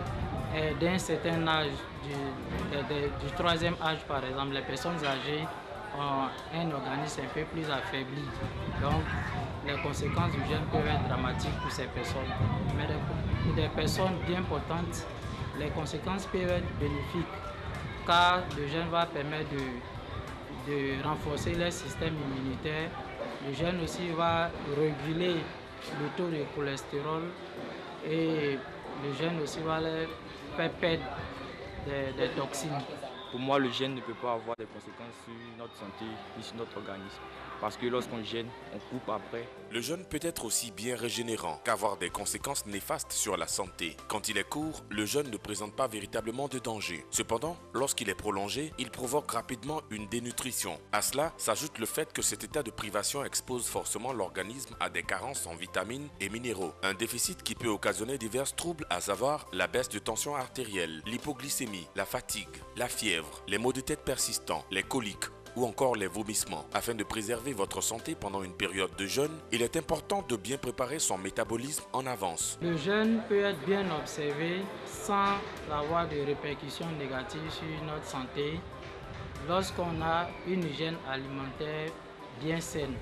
X: est d'un certain âge, du 3e âge par exemple. Les personnes âgées ont un organisme un peu plus affaibli. Donc les conséquences du jeûne peuvent être dramatiques pour ces personnes. Mais pour des personnes bien portantes, les conséquences peuvent être bénéfiques car le jeûne va permettre de renforcer leur système immunitaire. Le jeûne aussi va réguler le taux de cholestérol et le jeûne aussi va leur faire perdre des toxines.
Z: Pour moi, le jeûne ne peut pas avoir des conséquences sur notre santé ni sur notre organisme. Parce que lorsqu'on jeûne, on coupe après.
E: Le jeûne peut être aussi bien régénérant qu'avoir des conséquences néfastes sur la santé. Quand il est court, le jeûne ne présente pas véritablement de danger. Cependant, lorsqu'il est prolongé, il provoque rapidement une dénutrition. À cela s'ajoute le fait que cet état de privation expose forcément l'organisme à des carences en vitamines et minéraux. Un déficit qui peut occasionner divers troubles, à savoir la baisse de tension artérielle, l'hypoglycémie, la fatigue, la fièvre, les maux de tête persistants, les coliques, ou encore les vomissements. Afin de préserver votre santé pendant une période de jeûne, il est important de bien préparer son métabolisme en avance.
X: Le jeûne peut être bien observé sans avoir de répercussions négatives sur notre santé lorsqu'on a une hygiène alimentaire bien saine.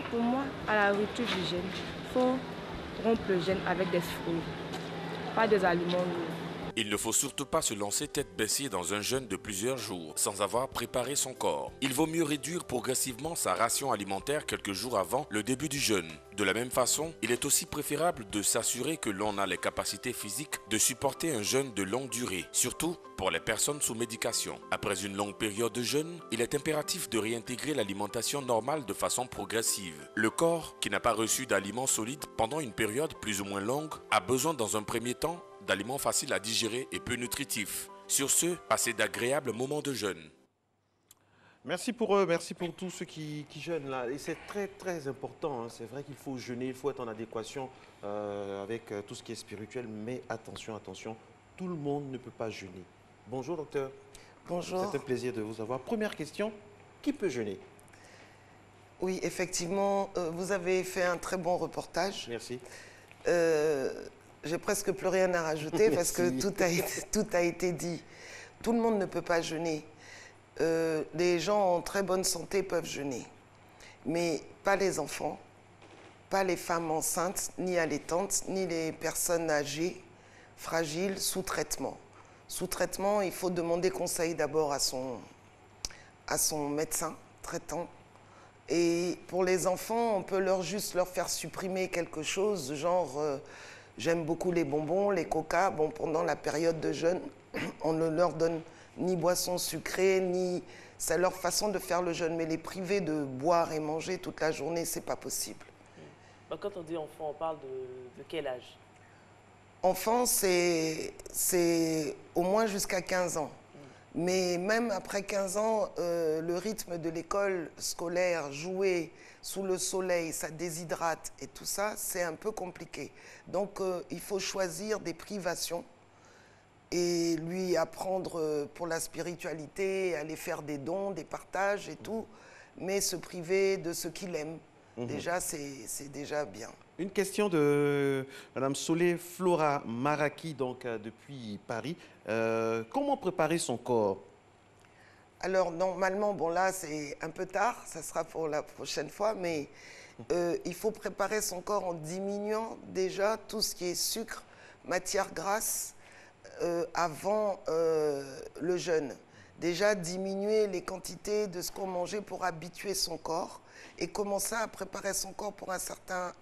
Y: Pour moi, à la rupture du jeûne, il faut rompre le jeûne avec des fruits, pas des aliments lourds.
E: Il ne faut surtout pas se lancer tête baissée dans un jeûne de plusieurs jours sans avoir préparé son corps. Il vaut mieux réduire progressivement sa ration alimentaire quelques jours avant le début du jeûne. De la même façon, il est aussi préférable de s'assurer que l'on a les capacités physiques de supporter un jeûne de longue durée, surtout pour les personnes sous médication. Après une longue période de jeûne, il est impératif de réintégrer l'alimentation normale de façon progressive. Le corps, qui n'a pas reçu d'aliments solides pendant une période plus ou moins longue, a besoin dans un premier temps d'aliments faciles à digérer et peu nutritifs. Sur ce, passez d'agréables moments de jeûne.
B: Merci pour eux, merci pour tous ceux qui jeûnent là. Et c'est très très important, hein. C'est vrai qu'il faut jeûner, il faut être en adéquation avec tout ce qui est spirituel, mais attention, attention, tout le monde ne peut pas jeûner. Bonjour docteur.
F: Bonjour.
B: C'est un plaisir de vous avoir. Première question, qui peut jeûner?
F: Oui, effectivement, vous avez fait un très bon reportage.
B: Merci.
F: J'ai presque plus rien à rajouter parce que tout a été dit. Tout le monde ne peut pas jeûner. Les gens en très bonne santé peuvent jeûner, mais pas les enfants, pas les femmes enceintes, ni allaitantes, ni les personnes âgées, fragiles, sous traitement. Sous traitement, il faut demander conseil d'abord à son médecin traitant. Et pour les enfants, on peut juste leur faire supprimer quelque chose, genre j'aime beaucoup les bonbons, les coca. Bon, pendant la période de jeûne, on ne leur donne ni boissons sucrées, ni... C'est leur façon de faire le jeûne. Mais les priver de boire et manger toute la journée, c'est pas possible.
A: Quand on dit enfant, on parle de quel âge?
F: Enfant, c'est au moins jusqu'à 15 ans. Mais même après 15 ans, le rythme de l'école scolaire, jouer sous le soleil, ça déshydrate et tout ça, c'est un peu compliqué. Donc, il faut choisir des privations et lui apprendre pour la spiritualité, aller faire des dons, des partages et tout, mais se priver de ce qu'il aime. Déjà, c'est déjà bien.
B: Une question de Mme Solé Flora Maraki, donc depuis Paris. Comment préparer son corps?
F: Alors, normalement, bon là, c'est un peu tard, ça sera pour la prochaine fois, mais il faut préparer son corps en diminuant déjà tout ce qui est sucre, matière grasse, avant le jeûne. Déjà, diminuer les quantités de ce qu'on mangeait pour habituer son corps et commencer à préparer son corps pour un certain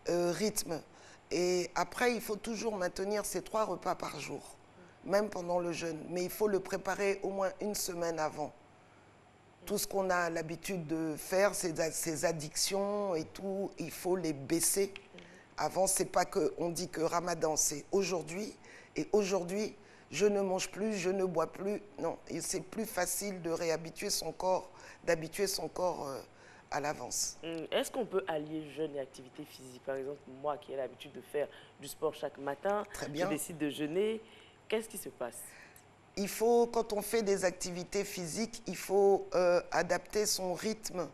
F: rythme. Et après, il faut toujours maintenir ces 3 repas par jour, même pendant le jeûne. Mais il faut le préparer au moins une semaine avant. Tout ce qu'on a l'habitude de faire, ces addictions et tout, il faut les baisser. Avant, c'est pas qu'on dit que Ramadan, c'est aujourd'hui. Et aujourd'hui, je ne mange plus, je ne bois plus. Non, c'est plus facile de réhabituer son corps, d'habituer son corps à l'avance.
A: Est-ce qu'on peut allier jeûne et activité physique? Par exemple, moi qui ai l'habitude de faire du sport chaque matin, je décide de jeûner. Qu'est-ce qui se passe?
F: Il faut, quand on fait des activités physiques, il faut adapter son rythme.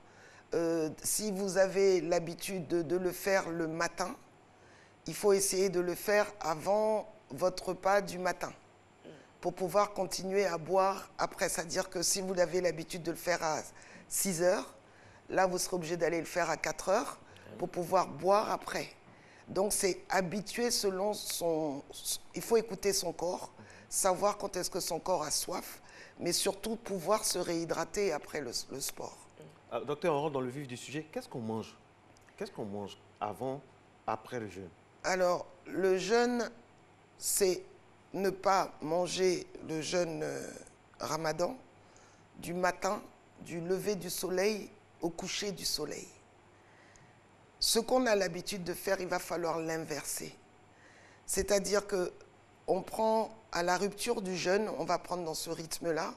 F: Si vous avez l'habitude de le faire le matin, il faut essayer de le faire avant votre repas du matin pour pouvoir continuer à boire après. C'est-à-dire que si vous avez l'habitude de le faire à 6 heures, là, vous serez obligé d'aller le faire à 4 heures pour pouvoir boire après. Donc, c'est habitué selon son... Il faut écouter son corps, savoir quand est-ce que son corps a soif, mais surtout pouvoir se réhydrater après le sport.
B: Docteur, on rentre dans le vif du sujet. Qu'est-ce qu'on mange? Qu'est-ce qu'on mange avant, après le jeûne?
F: Alors, le jeûne, c'est ne pas manger le jeûne Ramadan du matin, du lever du soleil au coucher du soleil. Ce qu'on a l'habitude de faire, il va falloir l'inverser. C'est-à-dire qu'on prend à la rupture du jeûne, on va prendre dans ce rythme-là,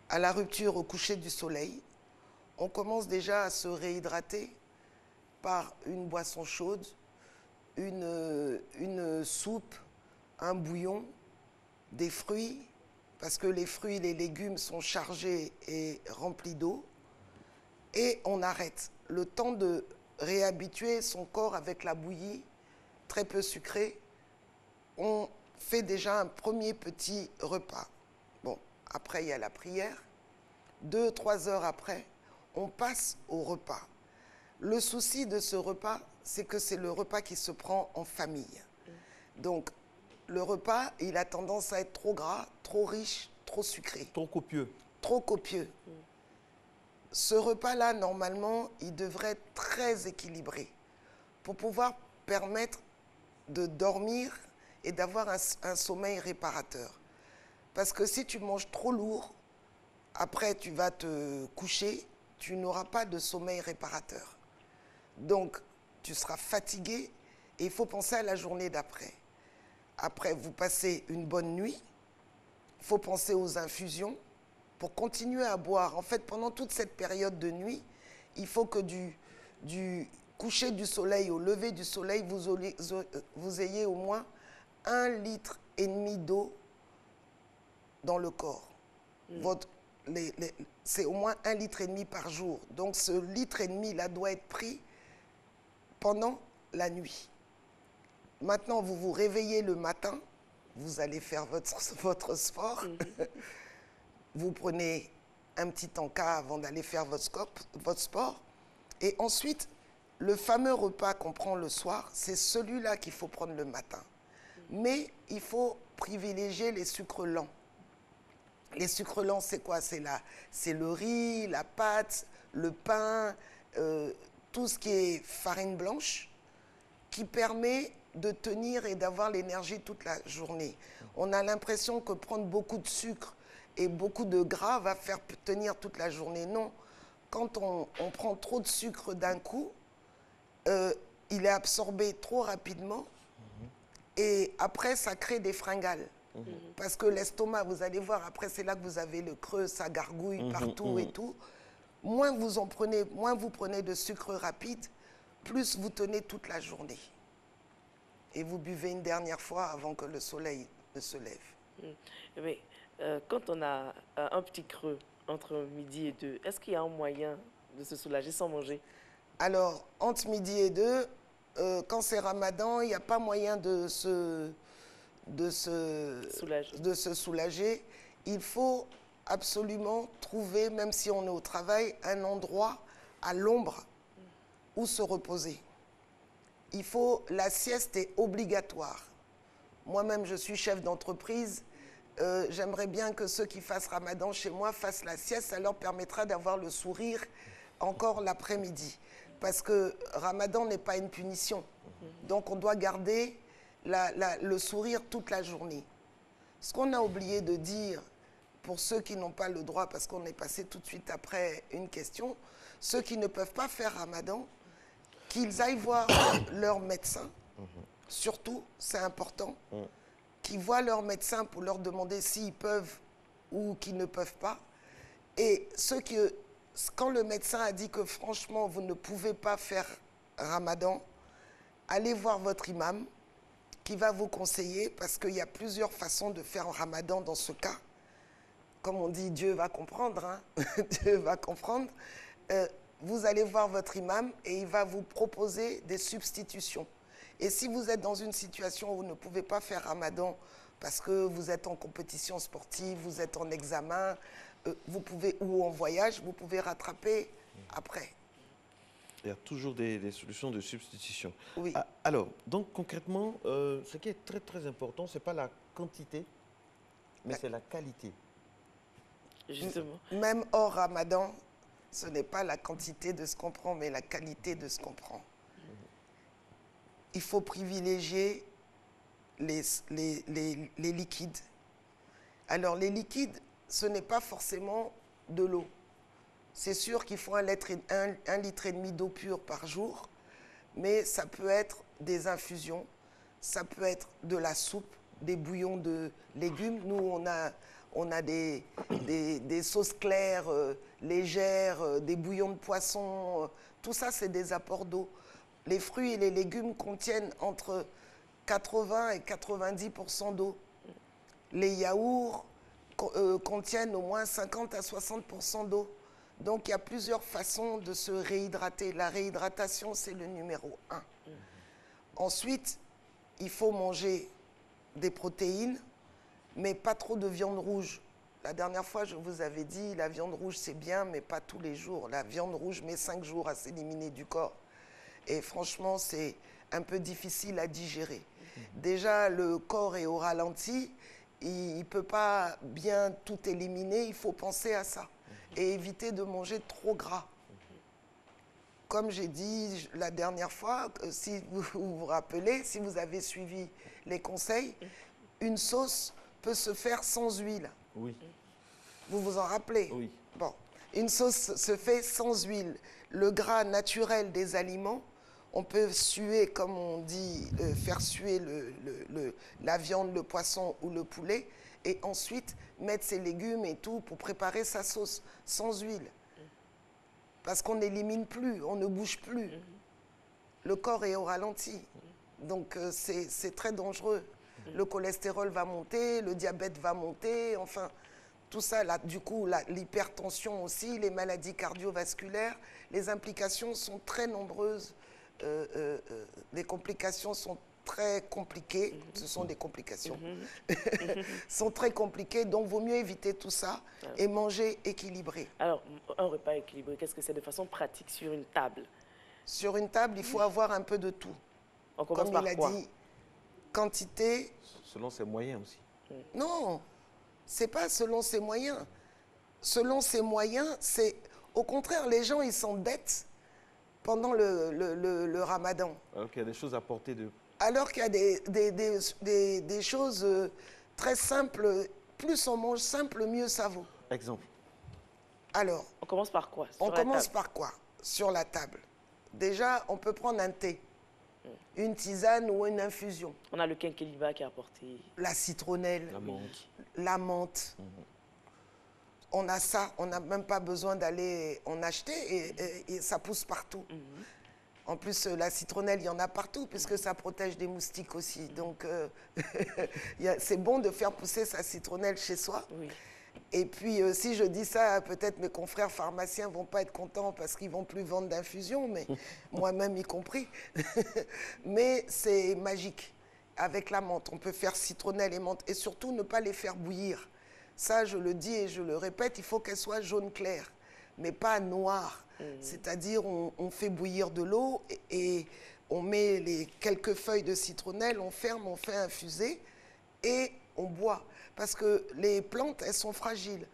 F: à la rupture au coucher du soleil, on commence déjà à se réhydrater par une boisson chaude, une soupe, un bouillon, des fruits, parce que les fruits et les légumes sont chargés et remplis d'eau, et on arrête. Le temps de réhabituer son corps avec la bouillie, très peu sucrée, on fait déjà un premier petit repas. Bon, après il y a la prière. 2-3 heures après, on passe au repas. Le souci de ce repas, c'est que c'est le repas qui se prend en famille. Donc, le repas, il a tendance à être trop gras, trop riche, trop sucré.
B: Trop copieux.
F: Trop copieux. Ce repas-là, normalement, il devrait être très équilibré pour pouvoir permettre de dormir et d'avoir un sommeil réparateur. Parce que si tu manges trop lourd, après tu vas te coucher, tu n'auras pas de sommeil réparateur. Donc, tu seras fatigué et il faut penser à la journée d'après. Après, vous passez une bonne nuit, il faut penser aux infusions pour continuer à boire. En fait, pendant toute cette période de nuit, il faut que du coucher du soleil au lever du soleil, vous ayez au moins 1,5 litre d'eau dans le corps. C'est au moins 1,5 litre par jour. Donc ce 1,5 litre là doit être pris pendant la nuit. Maintenant, vous vous réveillez le matin, vous allez faire votre sport. Vous prenez un petit encas avant d'aller faire votre sport. Et ensuite, le fameux repas qu'on prend le soir, c'est celui-là qu'il faut prendre le matin. Mais il faut privilégier les sucres lents. Les sucres lents, c'est quoi? C'est le riz, la pâte, le pain, tout ce qui est farine blanche, qui permet de tenir et d'avoir l'énergie toute la journée. On a l'impression que prendre beaucoup de sucre et beaucoup de gras va faire tenir toute la journée. Non, quand on prend trop de sucre d'un coup, il est absorbé trop rapidement et après ça crée des fringales. Parce que l'estomac, vous allez voir, après c'est là que vous avez le creux, ça gargouille partout et tout. Moins vous prenez de sucre rapide, plus vous tenez toute la journée. Et vous buvez une dernière fois avant que le soleil ne se lève.
A: Mais quand on a un petit creux entre midi et 2, est-ce qu'il y a un moyen de se soulager sans manger?
F: Alors, entre midi et 2, quand c'est Ramadan, il n'y a pas moyen de se soulager. Il faut absolument trouver, même si on est au travail, un endroit à l'ombre où se reposer. La sieste est obligatoire. Moi-même, je suis chef d'entreprise. J'aimerais bien que ceux qui fassent Ramadan chez moi fassent la sieste. Ça leur permettra d'avoir le sourire encore l'après-midi. Parce que Ramadan n'est pas une punition. Donc, on doit garder le sourire toute la journée. Ce qu'on a oublié de dire, pour ceux qui n'ont pas le droit, parce qu'on est passé tout de suite après une question, ceux qui ne peuvent pas faire Ramadan, qu'ils aillent voir leur médecin, surtout, c'est important, qu'ils voient leur médecin pour leur demander s'ils peuvent ou qu'ils ne peuvent pas. Et quand le médecin a dit que franchement, vous ne pouvez pas faire Ramadan, allez voir votre imam qui va vous conseiller, parce qu'il y a plusieurs façons de faire Ramadan dans ce cas. Comme on dit, Dieu va comprendre, hein. Dieu va comprendre. Vous allez voir votre imam et il va vous proposer des substitutions. Et si vous êtes dans une situation où vous ne pouvez pas faire Ramadan parce que vous êtes en compétition sportive, vous êtes en examen, ou en voyage, vous pouvez rattraper après.
B: Il y a toujours des solutions de substitution.
F: Oui.
B: Alors, donc concrètement, ce qui est très très important, ce n'est pas la quantité, mais c'est la qualité.
A: Justement.
F: Même hors Ramadan, ce n'est pas la quantité de ce qu'on prend, mais la qualité de ce qu'on prend. Il faut privilégier les liquides. Alors, les liquides, ce n'est pas forcément de l'eau. C'est sûr qu'il faut 1,5 litre d'eau pure par jour, mais ça peut être des infusions, ça peut être de la soupe, des bouillons de légumes. Nous, on a des sauces claires, légères, des bouillons de poisson. Tout ça, c'est des apports d'eau. Les fruits et les légumes contiennent entre 80 et 90% d'eau. Les yaourts contiennent au moins 50 à 60% d'eau. Donc, il y a plusieurs façons de se réhydrater. La réhydratation, c'est le numéro 1. Ensuite, il faut manger des protéines, mais pas trop de viande rouge. La dernière fois, je vous avais dit, la viande rouge, c'est bien, mais pas tous les jours. La viande rouge met 5 jours à s'éliminer du corps. Et franchement, c'est un peu difficile à digérer. Déjà, le corps est au ralenti, il ne peut pas bien tout éliminer, il faut penser à ça et éviter de manger trop gras. Comme j'ai dit la dernière fois, si vous vous rappelez, si vous avez suivi les conseils, une sauce peut se faire sans huile.
B: Oui.
F: Vous vous en rappelez?
B: Oui.
F: Bon, une sauce se fait sans huile. Le gras naturel des aliments, on peut suer, comme on dit, faire suer la viande, le poisson ou le poulet, et ensuite mettre ses légumes et tout pour préparer sa sauce sans huile. Parce qu'on n'élimine plus, on ne bouge plus. Le corps est au ralenti. Donc c'est très dangereux. Le cholestérol va monter, le diabète va monter, enfin, tout ça, là, du coup, l'hypertension aussi, les maladies cardiovasculaires, les implications sont très nombreuses. Les complications sont très compliquées, ce sont des complications, sont très compliquées, donc vaut mieux éviter tout ça et manger équilibré.
A: Alors, un repas équilibré, qu'est-ce que c'est de façon pratique sur une table?
F: Sur une table, il faut avoir un peu de tout.
A: On commence
F: comme
A: par
F: il a
A: quoi?
F: dit, quantité.
B: Selon ses moyens aussi.
F: Non, c'est pas selon ses moyens. Selon ses moyens, c'est au contraire, les gens, ils s'endettent pendant le ramadan.
B: Alors qu'il y a des choses à porter de...
F: Alors qu'il y a des choses très simples. Plus on mange simple, mieux ça vaut.
B: Exemple.
F: Alors.
A: On commence par quoi?
F: On commence par quoi? Sur la table. Déjà, on peut prendre un thé, une tisane ou une infusion.
A: On a le quinqueliba qui a apporté.
F: La citronnelle.
B: La menthe.
F: La menthe. On a ça, on n'a même pas besoin d'aller en acheter et ça pousse partout. En plus, la citronnelle, il y en a partout puisque ça protège des moustiques aussi. Donc, c'est bon de faire pousser sa citronnelle chez soi.
A: Oui.
F: Et puis, si je dis ça, peut-être mes confrères pharmaciens ne vont pas être contents parce qu'ils ne vont plus vendre d'infusion, mais moi-même y compris. Mais c'est magique. Avec la menthe, on peut faire citronnelle et menthe et surtout ne pas les faire bouillir. Ça, je le dis et je le répète, il faut qu'elle soit jaune clair, mais pas noire. C'est-à-dire, on fait bouillir de l'eau et on met les quelques feuilles de citronnelle, on ferme, on fait infuser et on boit. Parce que les plantes, elles sont fragiles.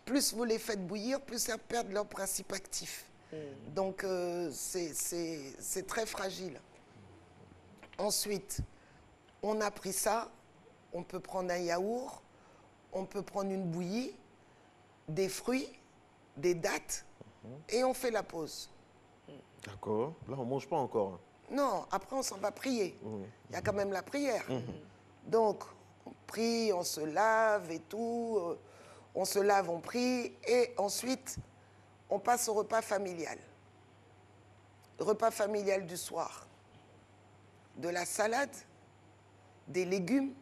F: Plus vous les faites bouillir, plus elles perdent leur principe actif. Donc, c'est très fragile. Ensuite, on a pris ça, on peut prendre un yaourt, on peut prendre une bouillie, des fruits, des dattes, et on fait la pause.
B: D'accord. Là, on ne mange pas encore.
F: Non, après, on s'en va prier. Il y a quand même la prière. Donc, on prie, on se lave et tout. On se lave, on prie. Et ensuite, on passe au repas familial. Repas familial du soir. De la salade, des légumes,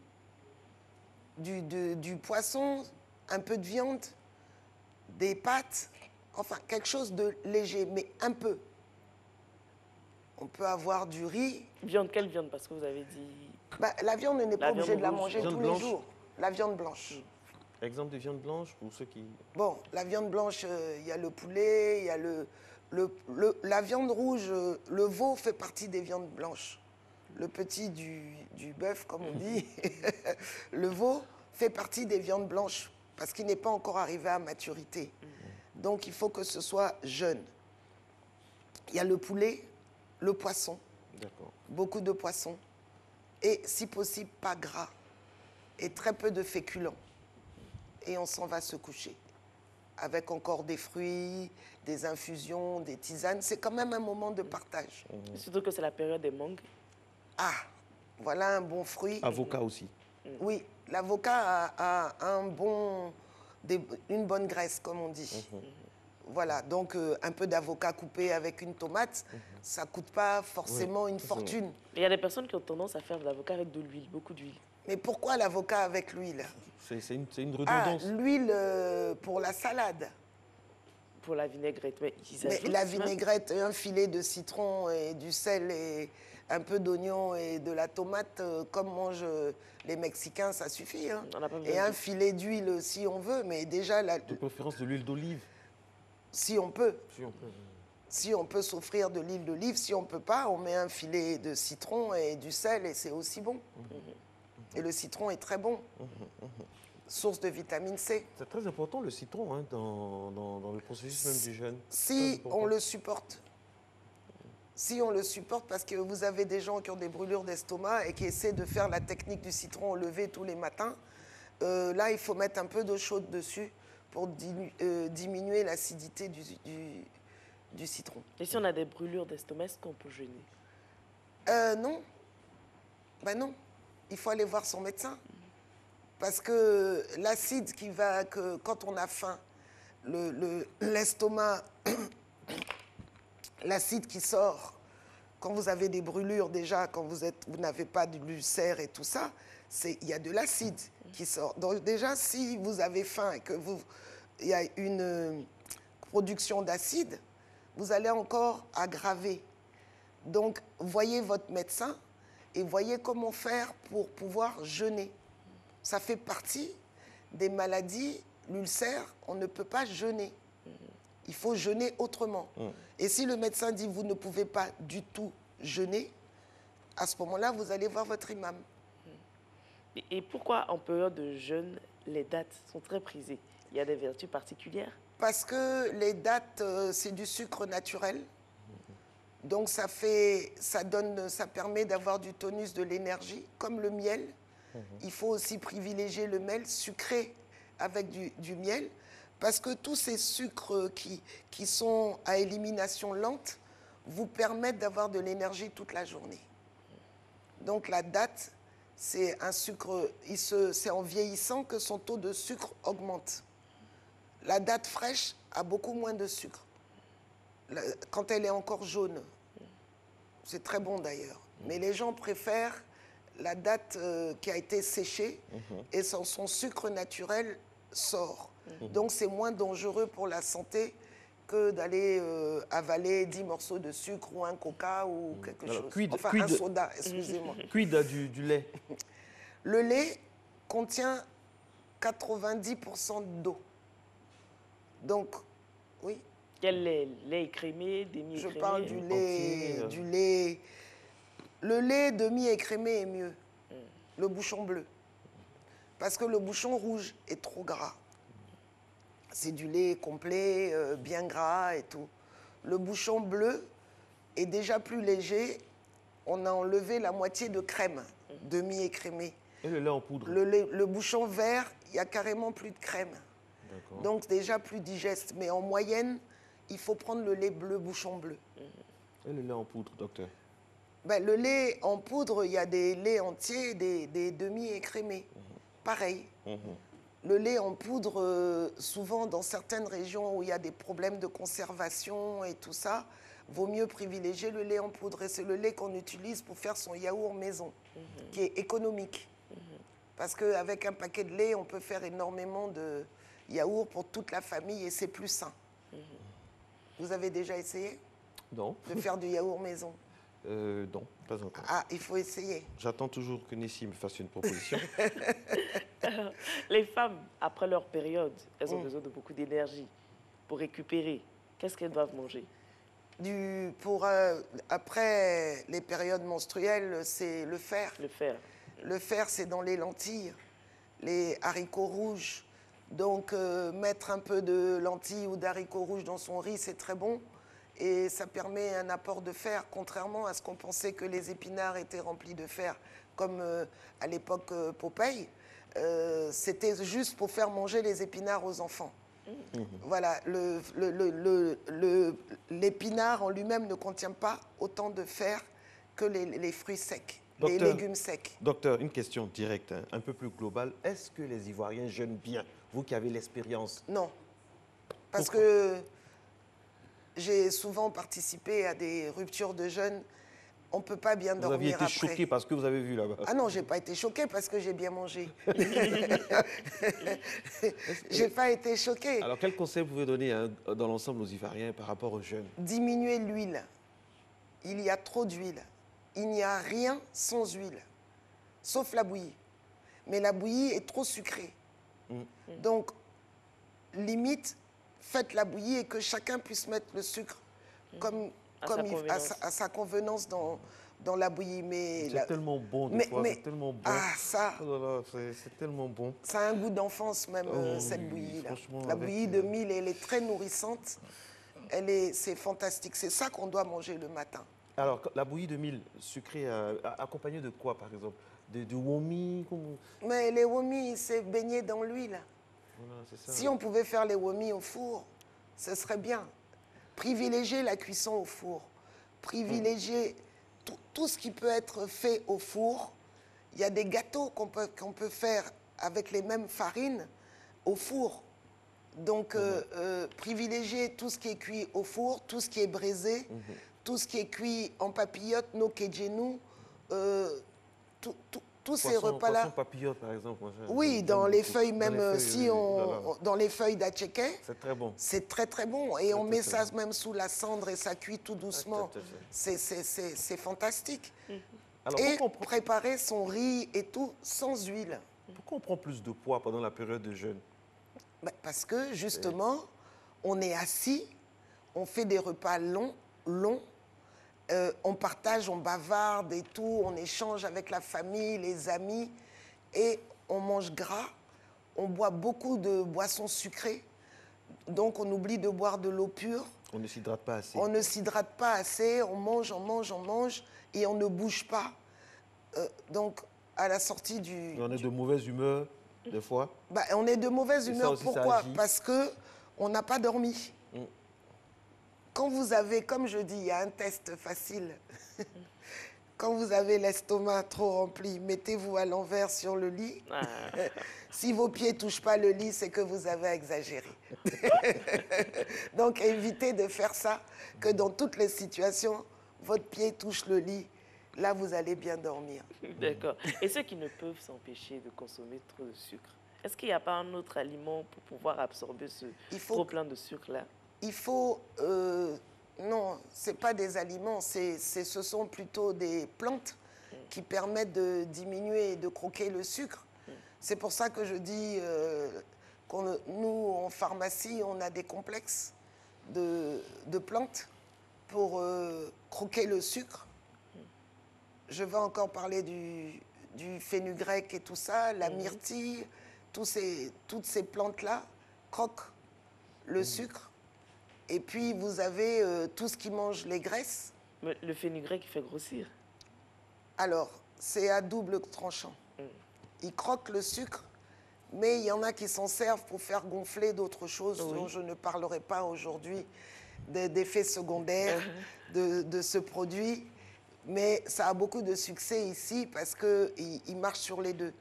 F: du poisson, un peu de viande, des pâtes, enfin quelque chose de léger, mais un peu. On peut avoir du riz.
A: Viande, quelle viande? Parce que vous avez dit...
F: La viande, on n'est pas obligé de la manger tous les jours. La viande blanche.
B: Exemple de viande blanche pour ceux qui...
F: Bon, la viande blanche, il y a le poulet, il y a la viande rouge, le veau fait partie des viandes blanches. Le petit du bœuf, comme on dit, le veau fait partie des viandes blanches parce qu'il n'est pas encore arrivé à maturité. Donc, il faut que ce soit jeune. Il y a le poulet, le poisson, beaucoup de poissons, et si possible, pas gras, et très peu de féculents. Et on s'en va se coucher, avec encore des fruits, des infusions, des tisanes. C'est quand même un moment de partage.
A: Surtout que c'est la période des mangues.
F: Ah, voilà un bon fruit.
B: Avocat aussi.
F: Oui, l'avocat a une bonne graisse, comme on dit. Voilà, donc un peu d'avocat coupé avec une tomate, ça ne coûte pas forcément une fortune.
A: Il y a des personnes qui ont tendance à faire de l'avocat avec de l'huile, beaucoup d'huile.
F: Mais pourquoi l'avocat avec l'huile?
B: C'est une redondance.
F: L'huile pour la salade.
A: Pour la vinaigrette. Mais
F: la vinaigrette, un filet de citron et du sel et un peu d'oignon et de la tomate, comme mangent les Mexicains, ça suffit. Hein. Et un filet d'huile si on veut, mais déjà...
B: De préférence de l'huile d'olive.
F: Si on peut.
B: Si on peut.
F: Si on peut s'offrir de l'huile d'olive, si on ne peut pas, on met un filet de citron et du sel et c'est aussi bon. Et le citron est très bon. Source de vitamine C.
B: C'est très important le citron hein, dans le processus même du jeûne.
F: Si on le supporte. Si on le supporte, parce que vous avez des gens qui ont des brûlures d'estomac et qui essaient de faire la technique du citron au lever tous les matins, là, il faut mettre un peu d'eau chaude dessus pour diminuer l'acidité du citron.
A: Et si on a des brûlures d'estomac, est-ce qu'on peut jeûner?
F: Non. Ben non. Il faut aller voir son médecin. Parce que l'acide qui va, quand on a faim, l'estomac, l'acide qui sort, quand vous avez des brûlures déjà, quand vous n'avez pas de l'ulcère et tout ça, il y a de l'acide qui sort. Donc déjà, si vous avez faim et il y a une production d'acide, vous allez encore aggraver. Donc, voyez votre médecin et voyez comment faire pour pouvoir jeûner. Ça fait partie des maladies, l'ulcère, on ne peut pas jeûner. Il faut jeûner autrement. Et si le médecin dit vous ne pouvez pas du tout jeûner, à ce moment-là, vous allez voir votre imam.
A: Et pourquoi en période de jeûne, les dattes sont très prisées? Il y a des vertus particulières?
F: Parce que les dattes, c'est du sucre naturel. Donc ça permet d'avoir du tonus, de l'énergie, comme le miel. Il faut aussi privilégier le miel sucré avec du miel, parce que tous ces sucres qui sont à élimination lente vous permettent d'avoir de l'énergie toute la journée. Donc la date, c'est un sucre, c'est en vieillissant que son taux de sucre augmente. La date fraîche a beaucoup moins de sucre. Quand elle est encore jaune, c'est très bon d'ailleurs. Mais les gens préfèrent la date qui a été séchée et son sucre naturel sort. Donc c'est moins dangereux pour la santé que d'aller avaler 10 morceaux de sucre ou un coca ou quelque chose. Un soda, excusez-moi.
B: Quid du lait?
F: Le lait contient 90% d'eau. Donc, oui.
A: Quel lait? Lait écrémé, demi-écrémé?
F: Je parle du lait. Le lait demi-écrémé est mieux. Le bouchon bleu. Parce que le bouchon rouge est trop gras. C'est du lait complet, bien gras et tout. Le bouchon bleu est déjà plus léger. On a enlevé la moitié de crème, demi-écrémé.
B: Et le lait en poudre?
F: Le bouchon vert, il y a carrément plus de crème. Donc déjà plus digeste. Mais en moyenne, il faut prendre le lait bleu, bouchon bleu.
B: Et le lait en poudre, docteur?
F: Ben, le lait en poudre, il y a des laits entiers, des demi-écrémés. Pareil. Le lait en poudre, souvent dans certaines régions où il y a des problèmes de conservation et tout ça, vaut mieux privilégier le lait en poudre. Et c'est le lait qu'on utilise pour faire son yaourt maison, qui est économique. Parce qu'avec un paquet de lait, on peut faire énormément de yaourt pour toute la famille et c'est plus sain. Vous avez déjà essayé?
B: Non.
F: De faire du yaourt maison?
B: Non, pas encore.
F: Ah, il faut essayer.
B: J'attends toujours que Nessie me fasse une proposition.
A: Les femmes, après leur période, elles ont besoin de beaucoup d'énergie pour récupérer. Qu'est-ce qu'elles doivent manger?
F: Après les périodes menstruelles, c'est le fer.
A: Le fer.
F: Le fer, c'est dans les lentilles, les haricots rouges. Donc, mettre un peu de lentilles ou d'haricots rouges dans son riz, c'est très bon. Et ça permet un apport de fer, contrairement à ce qu'on pensait que les épinards étaient remplis de fer, comme à l'époque Popeye. C'était juste pour faire manger les épinards aux enfants. Voilà, l'épinard en lui-même ne contient pas autant de fer que les fruits secs, les légumes secs.
B: Docteur, une question directe, un peu plus globale. Est-ce que les Ivoiriens jeûnent bien? Vous qui avez l'expérience.
F: Non, parce que j'ai souvent participé à des ruptures de jeûne. On ne peut pas bien dormir après.
B: Vous aviez été choqué parce que vous avez vu là-bas?
F: Ah non, je n'ai pas été choquée parce que j'ai bien mangé. Je n'ai pas été choquée.
B: Alors, quel conseil vous pouvez donner dans l'ensemble aux Ivoiriens par rapport au jeûne?
F: Diminuer l'huile. Il y a trop d'huile. Il n'y a rien sans huile, sauf la bouillie. Mais la bouillie est trop sucrée. Donc, limite, faites la bouillie et que chacun puisse mettre le sucre comme à sa convenance dans la bouillie.
B: C'est tellement bon, c'est tellement bon.
F: Ah, ça,
B: c'est tellement bon.
F: Ça a un goût d'enfance même, cette bouillie-là. La bouillie de mil, elle est très nourrissante. C'est fantastique. C'est ça qu'on doit manger le matin.
B: Alors, la bouillie de mil sucrée, accompagnée de quoi, par exemple? Du womi?
F: Mais les womis, c'est baigné dans l'huile.
B: Voilà,
F: si on pouvait faire les womis au four, ce serait bien. Privilégier la cuisson au four. Privilégier tout ce qui peut être fait au four. Il y a des gâteaux qu'on peut faire avec les mêmes farines au four. Donc, privilégier tout ce qui est cuit au four, tout ce qui est braisé, tout ce qui est cuit en papillote, no kejenu, tous ces repas-là.
B: Poisson papillote, par exemple.
F: Oui, dans les feuilles, même dans les feuilles d'atcheke.
B: C'est très bon.
F: C'est très, très bon. Et on met ça même sous la cendre et ça cuit tout doucement. C'est fantastique. Alors, et préparer son riz et tout sans huile.
B: Pourquoi on prend plus de poids pendant la période de jeûne?
F: Parce que, justement, on est assis, on fait des repas longs, on partage, on bavarde et tout, on échange avec la famille, les amis, et on mange gras, on boit beaucoup de boissons sucrées, donc on oublie de boire de l'eau pure.
B: On ne s'hydrate pas assez.
F: On ne s'hydrate pas assez, on mange, et on ne bouge pas. Donc, à la sortie du...
B: On est de mauvaise humeur, des fois.
F: On est de mauvaise humeur, pourquoi? Parce qu'on n'a pas dormi. Quand vous avez, comme je dis, il y a un test facile. Quand vous avez l'estomac trop rempli, mettez-vous à l'envers sur le lit. Si vos pieds ne touchent pas le lit, c'est que vous avez exagéré. Donc, évitez de faire ça, que dans toutes les situations, votre pied touche le lit. Là, vous allez bien dormir.
A: D'accord. Et ceux qui ne peuvent s'empêcher de consommer trop de sucre, est-ce qu'il n'y a pas un autre aliment pour pouvoir absorber ce trop plein de sucre-là?
F: Il faut... non, ce n'est pas des aliments, ce sont plutôt des plantes qui permettent de diminuer et de croquer le sucre. C'est pour ça que je dis nous, en pharmacie, on a des complexes de plantes pour croquer le sucre. Je vais encore parler du fenugrec et tout ça, la myrtille, toutes ces plantes-là croquent le sucre. Et puis, vous avez tout ce qui mange les graisses.
A: Mais le fenugrec, il fait grossir.
F: Alors, c'est à double tranchant. Il croque le sucre, mais il y en a qui s'en servent pour faire gonfler d'autres choses dont je ne parlerai pas aujourd'hui, d'effets secondaires de ce produit. Mais ça a beaucoup de succès ici parce qu'il marche sur les deux.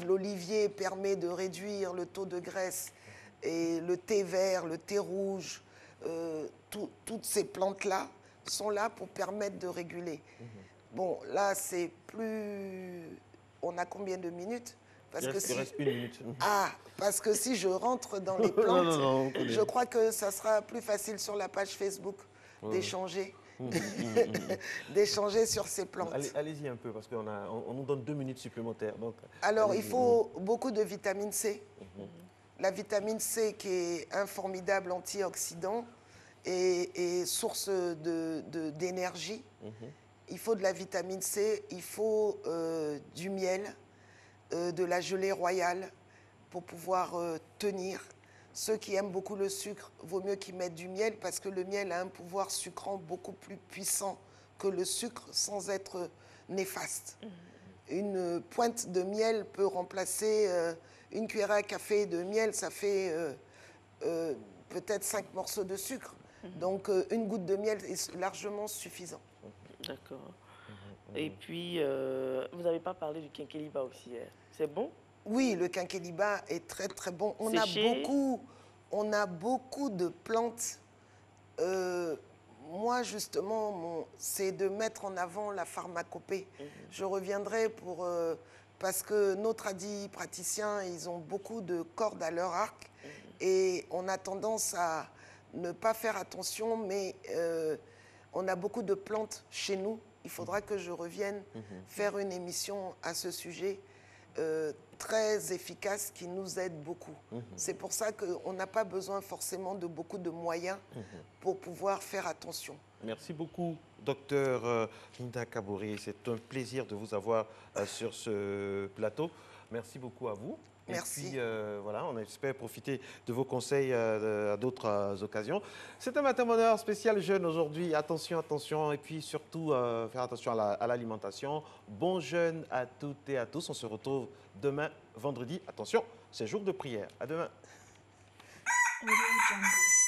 F: L'olivier permet de réduire le taux de graisse. Et le thé vert, le thé rouge, toutes ces plantes-là sont là pour permettre de réguler. Bon, là, c'est plus... On a combien de minutes?
B: Il reste une minute.
F: Ah, parce que si je rentre dans les plantes, je crois que ça sera plus facile sur la page Facebook d'échanger. D'échanger sur ces plantes.
B: Allez-y un peu, parce qu'on nous donne 2 minutes supplémentaires. Donc,
F: alors, il faut beaucoup de vitamine C. La vitamine C qui est un formidable antioxydant et source d'énergie. Il faut de la vitamine C, il faut du miel, de la gelée royale pour pouvoir tenir. Ceux qui aiment beaucoup le sucre, vaut mieux qu'ils mettent du miel parce que le miel a un pouvoir sucrant beaucoup plus puissant que le sucre sans être néfaste. Une pointe de miel peut remplacer une cuillère à café de miel, ça fait peut-être 5 morceaux de sucre. Donc une goutte de miel est largement suffisant.
A: D'accord. Et puis, vous n'avez pas parlé du quinqueliba aussi, hein. C'est bon?
F: Oui, le quinqueliba est très très bon. On a beaucoup de plantes. Moi, justement, c'est de mettre en avant la pharmacopée. Je reviendrai parce que nos praticiens, ils ont beaucoup de cordes à leur arc et on a tendance à ne pas faire attention, mais on a beaucoup de plantes chez nous. Il faudra que je revienne faire une émission à ce sujet. très efficace qui nous aide beaucoup. C'est pour ça qu'on n'a pas besoin forcément de beaucoup de moyens pour pouvoir faire attention.
B: Merci beaucoup, docteur Linda Kaboré. C'est un plaisir de vous avoir sur ce plateau. Merci beaucoup à vous.
F: Merci.
B: Et puis, voilà, on espère profiter de vos conseils à d'autres occasions. C'est un matin bonheur spécial jeûne aujourd'hui. Attention, attention. Et puis surtout, faire attention à l'alimentation. Bon jeûne à toutes et à tous. On se retrouve demain, vendredi. Attention, c'est jour de prière. À demain.
G: Audio Jungle.